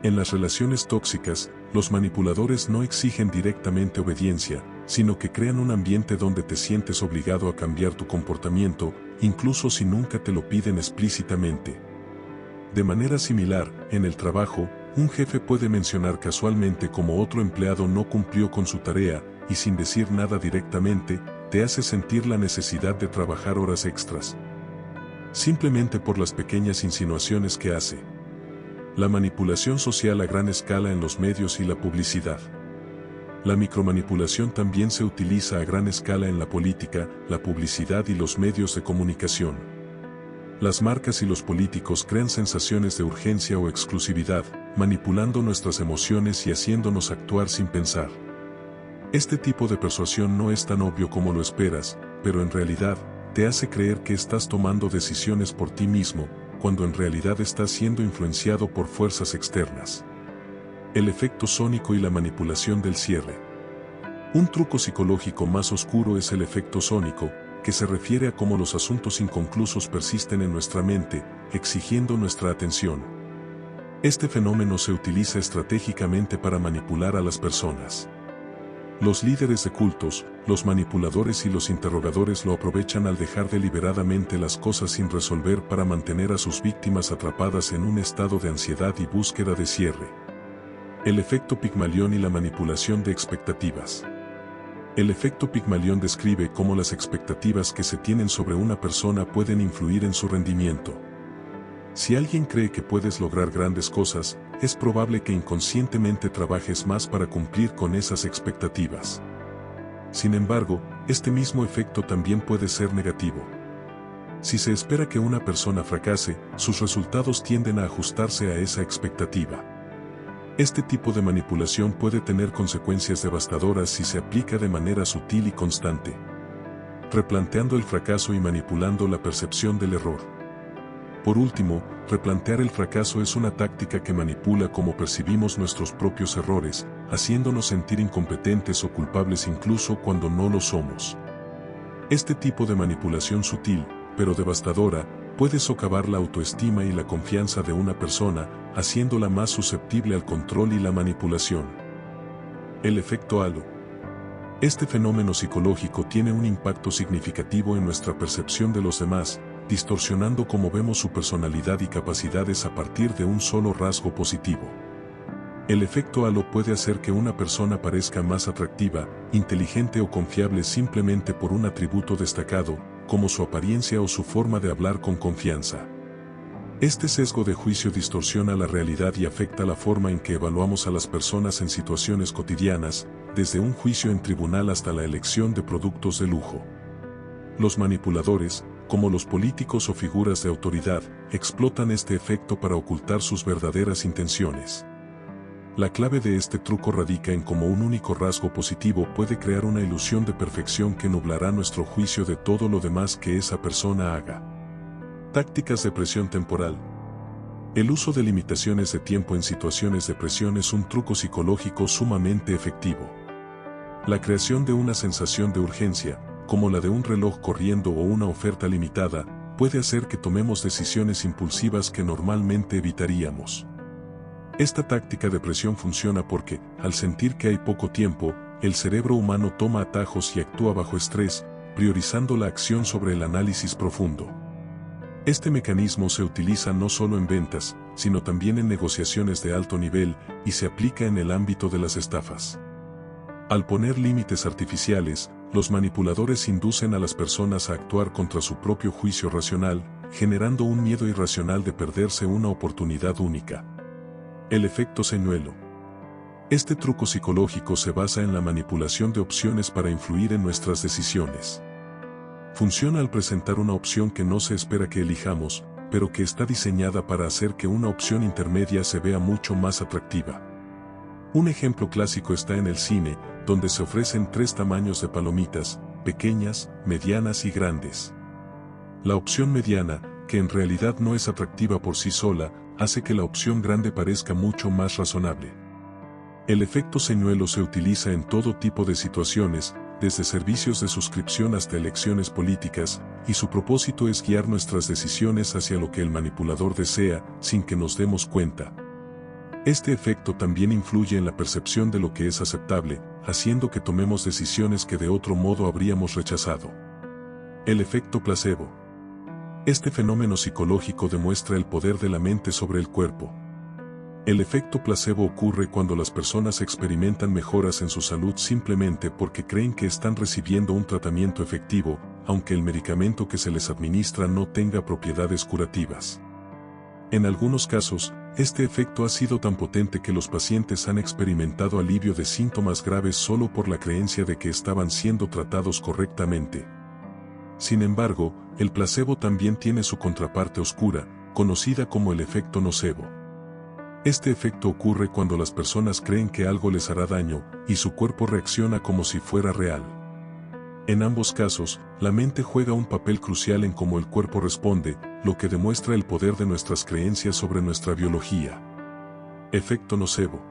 En las relaciones tóxicas, los manipuladores no exigen directamente obediencia, sino que crean un ambiente donde te sientes obligado a cambiar tu comportamiento, incluso si nunca te lo piden explícitamente. De manera similar, en el trabajo, un jefe puede mencionar casualmente cómo otro empleado no cumplió con su tarea, y sin decir nada directamente, te hace sentir la necesidad de trabajar horas extras. Simplemente por las pequeñas insinuaciones que hace. La manipulación social a gran escala en los medios y la publicidad. La micromanipulación también se utiliza a gran escala en la política, la publicidad y los medios de comunicación. Las marcas y los políticos crean sensaciones de urgencia o exclusividad, manipulando nuestras emociones y haciéndonos actuar sin pensar. Este tipo de persuasión no es tan obvio como lo esperas, pero en realidad, te hace creer que estás tomando decisiones por ti mismo, cuando en realidad estás siendo influenciado por fuerzas externas. El efecto sónico y la manipulación del cierre. Un truco psicológico más oscuro es el efecto sónico, que se refiere a cómo los asuntos inconclusos persisten en nuestra mente, exigiendo nuestra atención. Este fenómeno se utiliza estratégicamente para manipular a las personas. Los líderes de cultos, los manipuladores y los interrogadores lo aprovechan al dejar deliberadamente las cosas sin resolver para mantener a sus víctimas atrapadas en un estado de ansiedad y búsqueda de cierre. El efecto Pigmalión y la manipulación de expectativas. El efecto Pigmalión describe cómo las expectativas que se tienen sobre una persona pueden influir en su rendimiento. Si alguien cree que puedes lograr grandes cosas, es probable que inconscientemente trabajes más para cumplir con esas expectativas. Sin embargo, este mismo efecto también puede ser negativo. Si se espera que una persona fracase, sus resultados tienden a ajustarse a esa expectativa. Este tipo de manipulación puede tener consecuencias devastadoras si se aplica de manera sutil y constante, replanteando el fracaso y manipulando la percepción del error. Por último, replantear el fracaso es una táctica que manipula cómo percibimos nuestros propios errores, haciéndonos sentir incompetentes o culpables incluso cuando no lo somos. Este tipo de manipulación sutil, pero devastadora, puede socavar la autoestima y la confianza de una persona, haciéndola más susceptible al control y la manipulación. El efecto halo. Este fenómeno psicológico tiene un impacto significativo en nuestra percepción de los demás, distorsionando cómo vemos su personalidad y capacidades a partir de un solo rasgo positivo. El efecto halo puede hacer que una persona parezca más atractiva, inteligente o confiable simplemente por un atributo destacado, como su apariencia o su forma de hablar con confianza. Este sesgo de juicio distorsiona la realidad y afecta la forma en que evaluamos a las personas en situaciones cotidianas, desde un juicio en tribunal hasta la elección de productos de lujo. Los manipuladores, como los políticos o figuras de autoridad, explotan este efecto para ocultar sus verdaderas intenciones. La clave de este truco radica en cómo un único rasgo positivo puede crear una ilusión de perfección que nublará nuestro juicio de todo lo demás que esa persona haga. Tácticas de presión temporal. El uso de limitaciones de tiempo en situaciones de presión es un truco psicológico sumamente efectivo. La creación de una sensación de urgencia, como la de un reloj corriendo o una oferta limitada, puede hacer que tomemos decisiones impulsivas que normalmente evitaríamos. Esta táctica de presión funciona porque, al sentir que hay poco tiempo, el cerebro humano toma atajos y actúa bajo estrés, priorizando la acción sobre el análisis profundo. Este mecanismo se utiliza no solo en ventas, sino también en negociaciones de alto nivel, y se aplica en el ámbito de las estafas. Al poner límites artificiales, los manipuladores inducen a las personas a actuar contra su propio juicio racional, generando un miedo irracional de perderse una oportunidad única. El efecto señuelo. Este truco psicológico se basa en la manipulación de opciones para influir en nuestras decisiones. Funciona al presentar una opción que no se espera que elijamos, pero que está diseñada para hacer que una opción intermedia se vea mucho más atractiva. Un ejemplo clásico está en el cine, donde se ofrecen 3 tamaños de palomitas, pequeñas, medianas y grandes. La opción mediana, que en realidad no es atractiva por sí sola, hace que la opción grande parezca mucho más razonable. El efecto señuelo se utiliza en todo tipo de situaciones, desde servicios de suscripción hasta elecciones políticas, y su propósito es guiar nuestras decisiones hacia lo que el manipulador desea, sin que nos demos cuenta. Este efecto también influye en la percepción de lo que es aceptable, haciendo que tomemos decisiones que de otro modo habríamos rechazado. El efecto placebo. Este fenómeno psicológico demuestra el poder de la mente sobre el cuerpo. El efecto placebo ocurre cuando las personas experimentan mejoras en su salud simplemente porque creen que están recibiendo un tratamiento efectivo, aunque el medicamento que se les administra no tenga propiedades curativas. En algunos casos, este efecto ha sido tan potente que los pacientes han experimentado alivio de síntomas graves solo por la creencia de que estaban siendo tratados correctamente. Sin embargo, el placebo también tiene su contraparte oscura, conocida como el efecto nocebo. Este efecto ocurre cuando las personas creen que algo les hará daño, y su cuerpo reacciona como si fuera real. En ambos casos, la mente juega un papel crucial en cómo el cuerpo responde, lo que demuestra el poder de nuestras creencias sobre nuestra biología. Efecto nocebo.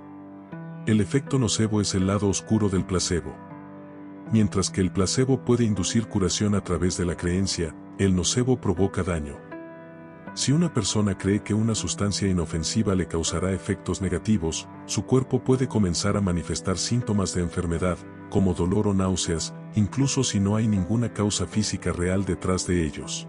El efecto nocebo es el lado oscuro del placebo. Mientras que el placebo puede inducir curación a través de la creencia, el nocebo provoca daño. Si una persona cree que una sustancia inofensiva le causará efectos negativos, su cuerpo puede comenzar a manifestar síntomas de enfermedad, como dolor o náuseas, incluso si no hay ninguna causa física real detrás de ellos.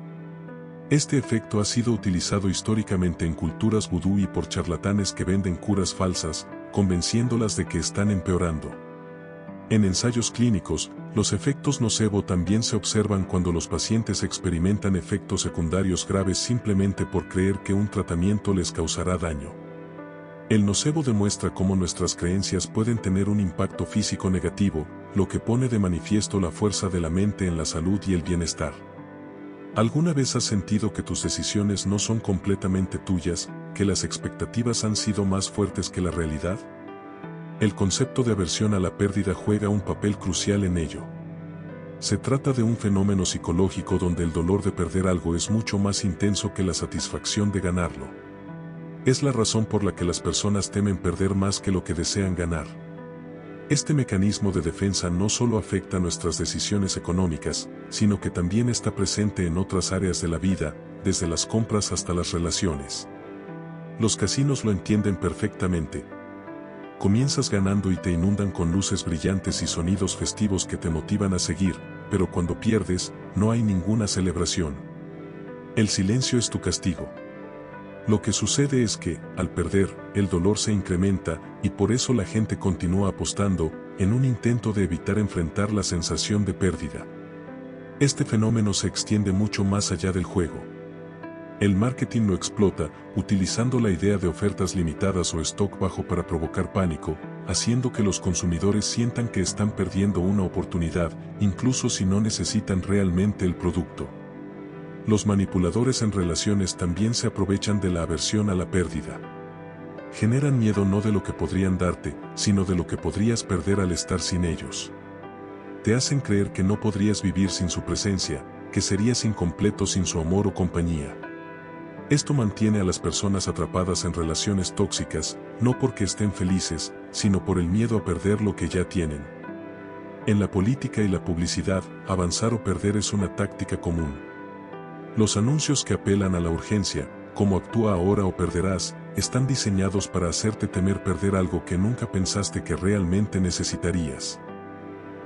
Este efecto ha sido utilizado históricamente en culturas vudú y por charlatanes que venden curas falsas, convenciéndolas de que están empeorando. En ensayos clínicos, los efectos nocebo también se observan cuando los pacientes experimentan efectos secundarios graves simplemente por creer que un tratamiento les causará daño. El nocebo demuestra cómo nuestras creencias pueden tener un impacto físico negativo, lo que pone de manifiesto la fuerza de la mente en la salud y el bienestar. ¿Alguna vez has sentido que tus decisiones no son completamente tuyas, que las expectativas han sido más fuertes que la realidad? El concepto de aversión a la pérdida juega un papel crucial en ello. Se trata de un fenómeno psicológico donde el dolor de perder algo es mucho más intenso que la satisfacción de ganarlo. Es la razón por la que las personas temen perder más que lo que desean ganar. Este mecanismo de defensa no solo afecta nuestras decisiones económicas, sino que también está presente en otras áreas de la vida, desde las compras hasta las relaciones. Los casinos lo entienden perfectamente. Comienzas ganando y te inundan con luces brillantes y sonidos festivos que te motivan a seguir, pero cuando pierdes, no hay ninguna celebración. El silencio es tu castigo. Lo que sucede es que, al perder, el dolor se incrementa, y por eso la gente continúa apostando, en un intento de evitar enfrentar la sensación de pérdida. Este fenómeno se extiende mucho más allá del juego. El marketing lo explota, utilizando la idea de ofertas limitadas o stock bajo para provocar pánico, haciendo que los consumidores sientan que están perdiendo una oportunidad, incluso si no necesitan realmente el producto. Los manipuladores en relaciones también se aprovechan de la aversión a la pérdida. Generan miedo no de lo que podrían darte, sino de lo que podrías perder al estar sin ellos. Te hacen creer que no podrías vivir sin su presencia, que serías incompleto sin su amor o compañía. Esto mantiene a las personas atrapadas en relaciones tóxicas, no porque estén felices, sino por el miedo a perder lo que ya tienen. En la política y la publicidad, avanzar o perder es una táctica común. Los anuncios que apelan a la urgencia, como actúa ahora o perderás, están diseñados para hacerte temer perder algo que nunca pensaste que realmente necesitarías.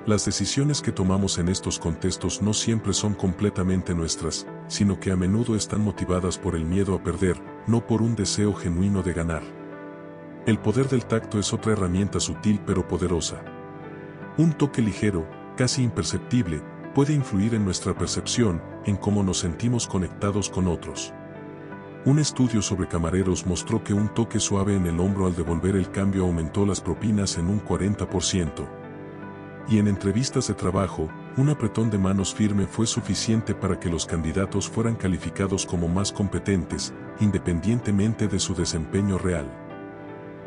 Las decisiones que tomamos en estos contextos no siempre son completamente nuestras, sino que a menudo están motivadas por el miedo a perder, no por un deseo genuino de ganar. El poder del tacto es otra herramienta sutil pero poderosa. Un toque ligero, casi imperceptible, puede influir en nuestra percepción, en cómo nos sentimos conectados con otros. Un estudio sobre camareros mostró que un toque suave en el hombro al devolver el cambio aumentó las propinas en un 40%. Y en entrevistas de trabajo, un apretón de manos firme fue suficiente para que los candidatos fueran calificados como más competentes, independientemente de su desempeño real.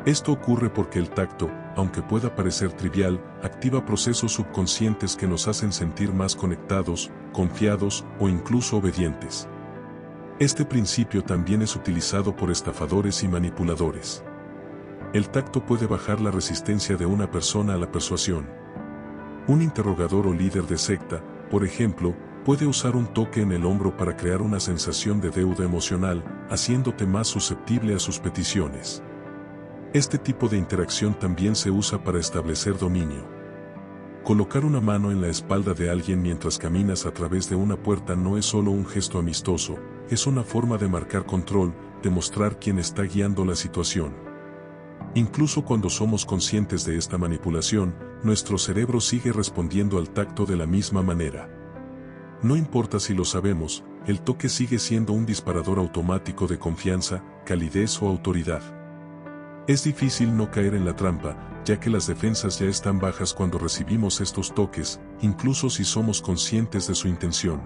Esto ocurre porque el tacto, aunque pueda parecer trivial, activa procesos subconscientes que nos hacen sentir más conectados, confiados o incluso obedientes. Este principio también es utilizado por estafadores y manipuladores. El tacto puede bajar la resistencia de una persona a la persuasión. Un interrogador o líder de secta, por ejemplo, puede usar un toque en el hombro para crear una sensación de deuda emocional, haciéndote más susceptible a sus peticiones. Este tipo de interacción también se usa para establecer dominio. Colocar una mano en la espalda de alguien mientras caminas a través de una puerta no es solo un gesto amistoso, es una forma de marcar control, de mostrar quién está guiando la situación. Incluso cuando somos conscientes de esta manipulación, nuestro cerebro sigue respondiendo al tacto de la misma manera. No importa si lo sabemos, el toque sigue siendo un disparador automático de confianza, calidez o autoridad. Es difícil no caer en la trampa, ya que las defensas ya están bajas cuando recibimos estos toques, incluso si somos conscientes de su intención.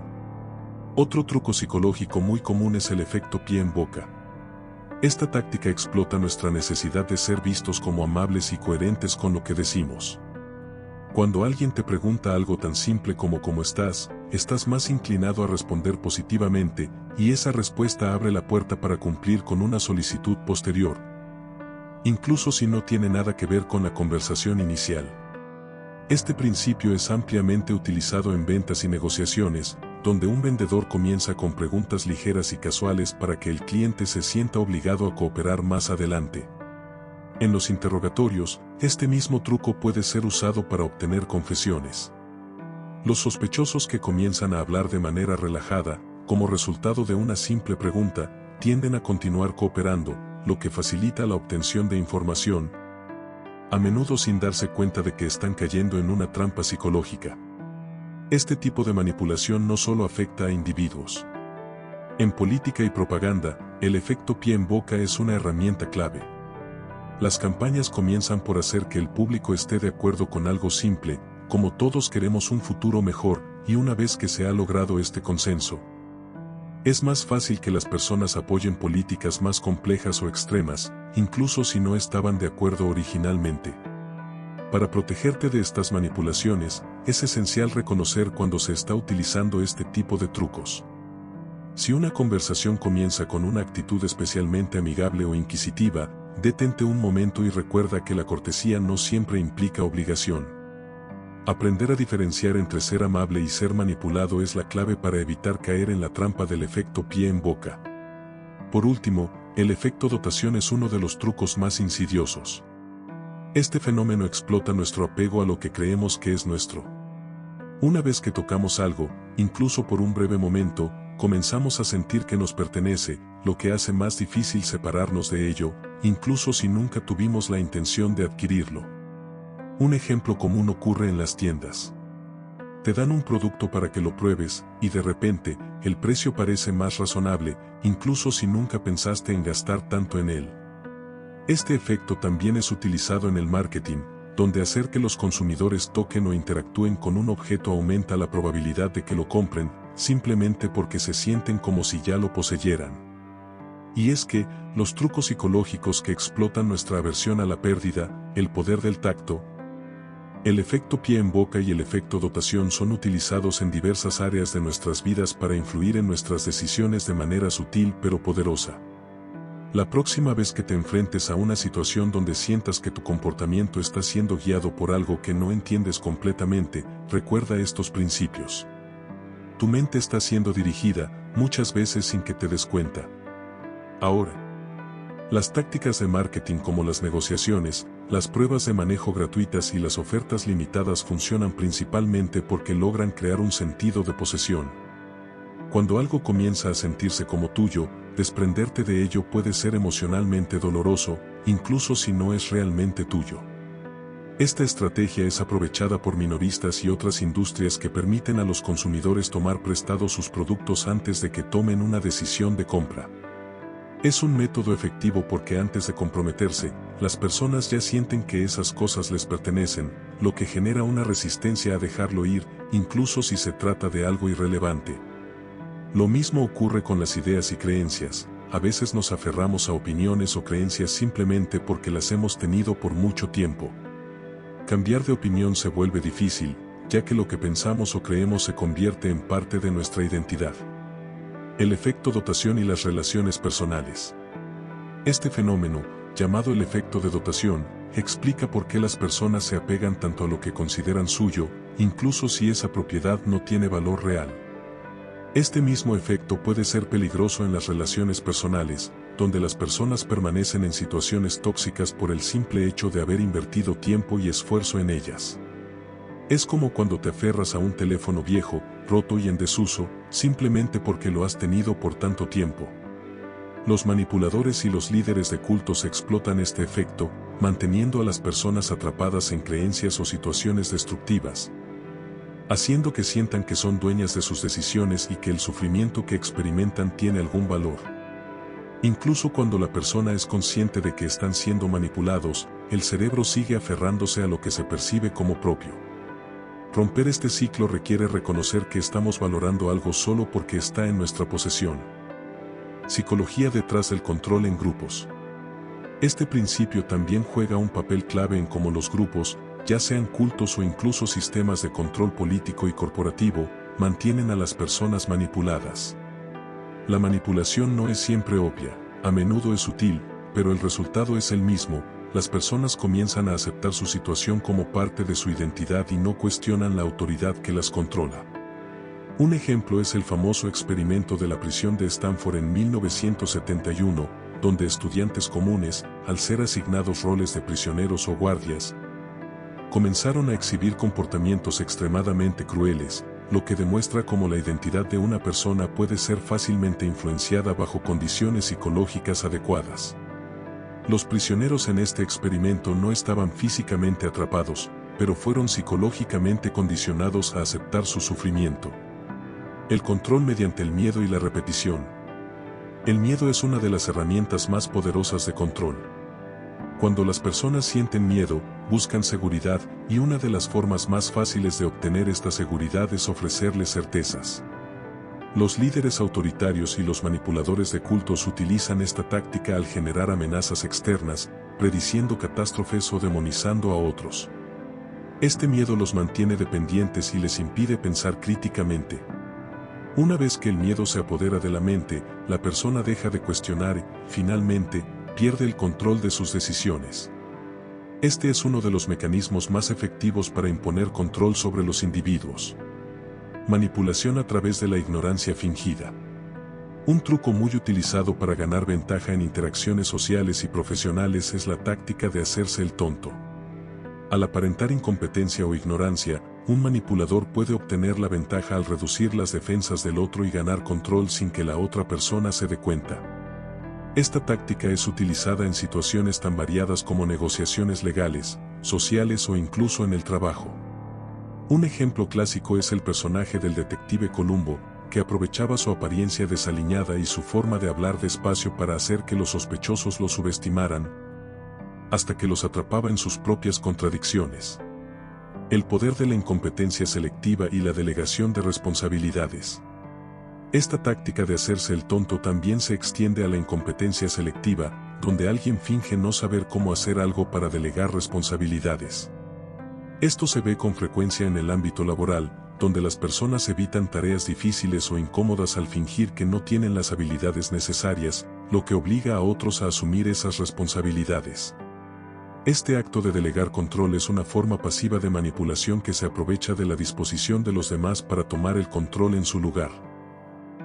Otro truco psicológico muy común es el efecto pie en boca. Esta táctica explota nuestra necesidad de ser vistos como amables y coherentes con lo que decimos. Cuando alguien te pregunta algo tan simple como ¿cómo estás?, estás más inclinado a responder positivamente, y esa respuesta abre la puerta para cumplir con una solicitud posterior, incluso si no tiene nada que ver con la conversación inicial. Este principio es ampliamente utilizado en ventas y negociaciones, donde un vendedor comienza con preguntas ligeras y casuales para que el cliente se sienta obligado a cooperar más adelante. En los interrogatorios, este mismo truco puede ser usado para obtener confesiones. Los sospechosos que comienzan a hablar de manera relajada, como resultado de una simple pregunta, tienden a continuar cooperando, lo que facilita la obtención de información, a menudo sin darse cuenta de que están cayendo en una trampa psicológica. Este tipo de manipulación no solo afecta a individuos. En política y propaganda, el efecto pie en boca es una herramienta clave. Las campañas comienzan por hacer que el público esté de acuerdo con algo simple, como todos queremos un futuro mejor, y una vez que se ha logrado este consenso, es más fácil que las personas apoyen políticas más complejas o extremas, incluso si no estaban de acuerdo originalmente. Para protegerte de estas manipulaciones, es esencial reconocer cuando se está utilizando este tipo de trucos. Si una conversación comienza con una actitud especialmente amigable o inquisitiva, detente un momento y recuerda que la cortesía no siempre implica obligación. Aprender a diferenciar entre ser amable y ser manipulado es la clave para evitar caer en la trampa del efecto pie en boca. Por último, el efecto dotación es uno de los trucos más insidiosos. Este fenómeno explota nuestro apego a lo que creemos que es nuestro. Una vez que tocamos algo, incluso por un breve momento, comenzamos a sentir que nos pertenece, lo que hace más difícil separarnos de ello, incluso si nunca tuvimos la intención de adquirirlo. Un ejemplo común ocurre en las tiendas. Te dan un producto para que lo pruebes, y de repente, el precio parece más razonable, incluso si nunca pensaste en gastar tanto en él. Este efecto también es utilizado en el marketing, donde hacer que los consumidores toquen o interactúen con un objeto aumenta la probabilidad de que lo compren, simplemente porque se sienten como si ya lo poseyeran. Y es que, los trucos psicológicos que explotan nuestra aversión a la pérdida, el poder del tacto, el efecto pie en boca y el efecto dotación son utilizados en diversas áreas de nuestras vidas para influir en nuestras decisiones de manera sutil pero poderosa. La próxima vez que te enfrentes a una situación donde sientas que tu comportamiento está siendo guiado por algo que no entiendes completamente, recuerda estos principios. Tu mente está siendo dirigida, muchas veces sin que te des cuenta. Ahora, las tácticas de marketing como las negociaciones, las pruebas de manejo gratuitas y las ofertas limitadas funcionan principalmente porque logran crear un sentido de posesión. Cuando algo comienza a sentirse como tuyo, desprenderte de ello puede ser emocionalmente doloroso, incluso si no es realmente tuyo. Esta estrategia es aprovechada por minoristas y otras industrias que permiten a los consumidores tomar prestado sus productos antes de que tomen una decisión de compra. Es un método efectivo porque antes de comprometerse, las personas ya sienten que esas cosas les pertenecen, lo que genera una resistencia a dejarlo ir, incluso si se trata de algo irrelevante. Lo mismo ocurre con las ideas y creencias. A veces nos aferramos a opiniones o creencias simplemente porque las hemos tenido por mucho tiempo. Cambiar de opinión se vuelve difícil, ya que lo que pensamos o creemos se convierte en parte de nuestra identidad. El efecto dotación y las relaciones personales. Este fenómeno, llamado el efecto de dotación, explica por qué las personas se apegan tanto a lo que consideran suyo, incluso si esa propiedad no tiene valor real. Este mismo efecto puede ser peligroso en las relaciones personales, donde las personas permanecen en situaciones tóxicas por el simple hecho de haber invertido tiempo y esfuerzo en ellas. Es como cuando te aferras a un teléfono viejo, roto y en desuso, simplemente porque lo has tenido por tanto tiempo. Los manipuladores y los líderes de cultos explotan este efecto, manteniendo a las personas atrapadas en creencias o situaciones destructivas, haciendo que sientan que son dueñas de sus decisiones y que el sufrimiento que experimentan tiene algún valor. Incluso cuando la persona es consciente de que están siendo manipulados, el cerebro sigue aferrándose a lo que se percibe como propio. Romper este ciclo requiere reconocer que estamos valorando algo solo porque está en nuestra posesión. Psicología detrás del control en grupos. Este principio también juega un papel clave en cómo los grupos, ya sean cultos o incluso sistemas de control político y corporativo, mantienen a las personas manipuladas. La manipulación no es siempre obvia, a menudo es sutil, pero el resultado es el mismo. Las personas comienzan a aceptar su situación como parte de su identidad y no cuestionan la autoridad que las controla. Un ejemplo es el famoso experimento de la prisión de Stanford en 1971, donde estudiantes comunes, al ser asignados roles de prisioneros o guardias, comenzaron a exhibir comportamientos extremadamente crueles, lo que demuestra cómo la identidad de una persona puede ser fácilmente influenciada bajo condiciones psicológicas adecuadas. Los prisioneros en este experimento no estaban físicamente atrapados, pero fueron psicológicamente condicionados a aceptar su sufrimiento. El control mediante el miedo y la repetición. El miedo es una de las herramientas más poderosas de control. Cuando las personas sienten miedo, buscan seguridad, y una de las formas más fáciles de obtener esta seguridad es ofrecerles certezas. Los líderes autoritarios y los manipuladores de cultos utilizan esta táctica al generar amenazas externas, prediciendo catástrofes o demonizando a otros. Este miedo los mantiene dependientes y les impide pensar críticamente. Una vez que el miedo se apodera de la mente, la persona deja de cuestionar y, finalmente, pierde el control de sus decisiones. Este es uno de los mecanismos más efectivos para imponer control sobre los individuos. Manipulación a través de la ignorancia fingida. Un truco muy utilizado para ganar ventaja en interacciones sociales y profesionales es la táctica de hacerse el tonto. Al aparentar incompetencia o ignorancia, un manipulador puede obtener la ventaja al reducir las defensas del otro y ganar control sin que la otra persona se dé cuenta. Esta táctica es utilizada en situaciones tan variadas como negociaciones legales, sociales o incluso en el trabajo. Un ejemplo clásico es el personaje del detective Columbo, que aprovechaba su apariencia desaliñada y su forma de hablar despacio para hacer que los sospechosos lo subestimaran, hasta que los atrapaba en sus propias contradicciones. El poder de la incompetencia selectiva y la delegación de responsabilidades. Esta táctica de hacerse el tonto también se extiende a la incompetencia selectiva, donde alguien finge no saber cómo hacer algo para delegar responsabilidades. Esto se ve con frecuencia en el ámbito laboral, donde las personas evitan tareas difíciles o incómodas al fingir que no tienen las habilidades necesarias, lo que obliga a otros a asumir esas responsabilidades. Este acto de delegar control es una forma pasiva de manipulación que se aprovecha de la disposición de los demás para tomar el control en su lugar.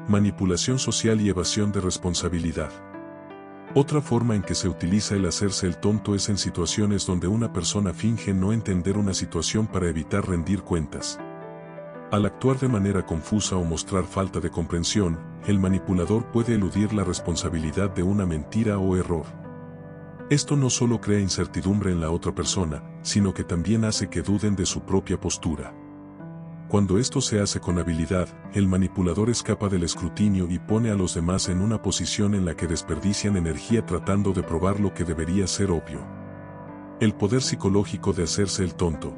Manipulación social y evasión de responsabilidad. Otra forma en que se utiliza el hacerse el tonto es en situaciones donde una persona finge no entender una situación para evitar rendir cuentas. Al actuar de manera confusa o mostrar falta de comprensión, el manipulador puede eludir la responsabilidad de una mentira o error. Esto no solo crea incertidumbre en la otra persona, sino que también hace que duden de su propia postura. Cuando esto se hace con habilidad, el manipulador escapa del escrutinio y pone a los demás en una posición en la que desperdician energía tratando de probar lo que debería ser obvio. El poder psicológico de hacerse el tonto.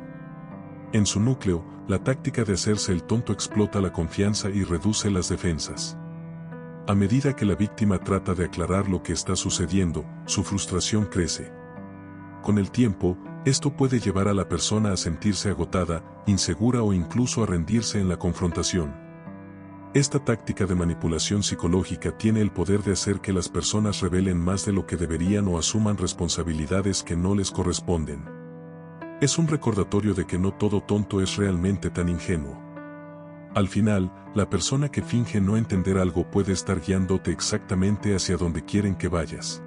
En su núcleo, la táctica de hacerse el tonto explota la confianza y reduce las defensas. A medida que la víctima trata de aclarar lo que está sucediendo, su frustración crece. Con el tiempo, esto puede llevar a la persona a sentirse agotada, insegura o incluso a rendirse en la confrontación. Esta táctica de manipulación psicológica tiene el poder de hacer que las personas revelen más de lo que deberían o asuman responsabilidades que no les corresponden. Es un recordatorio de que no todo tonto es realmente tan ingenuo. Al final, la persona que finge no entender algo puede estar guiándote exactamente hacia donde quieren que vayas.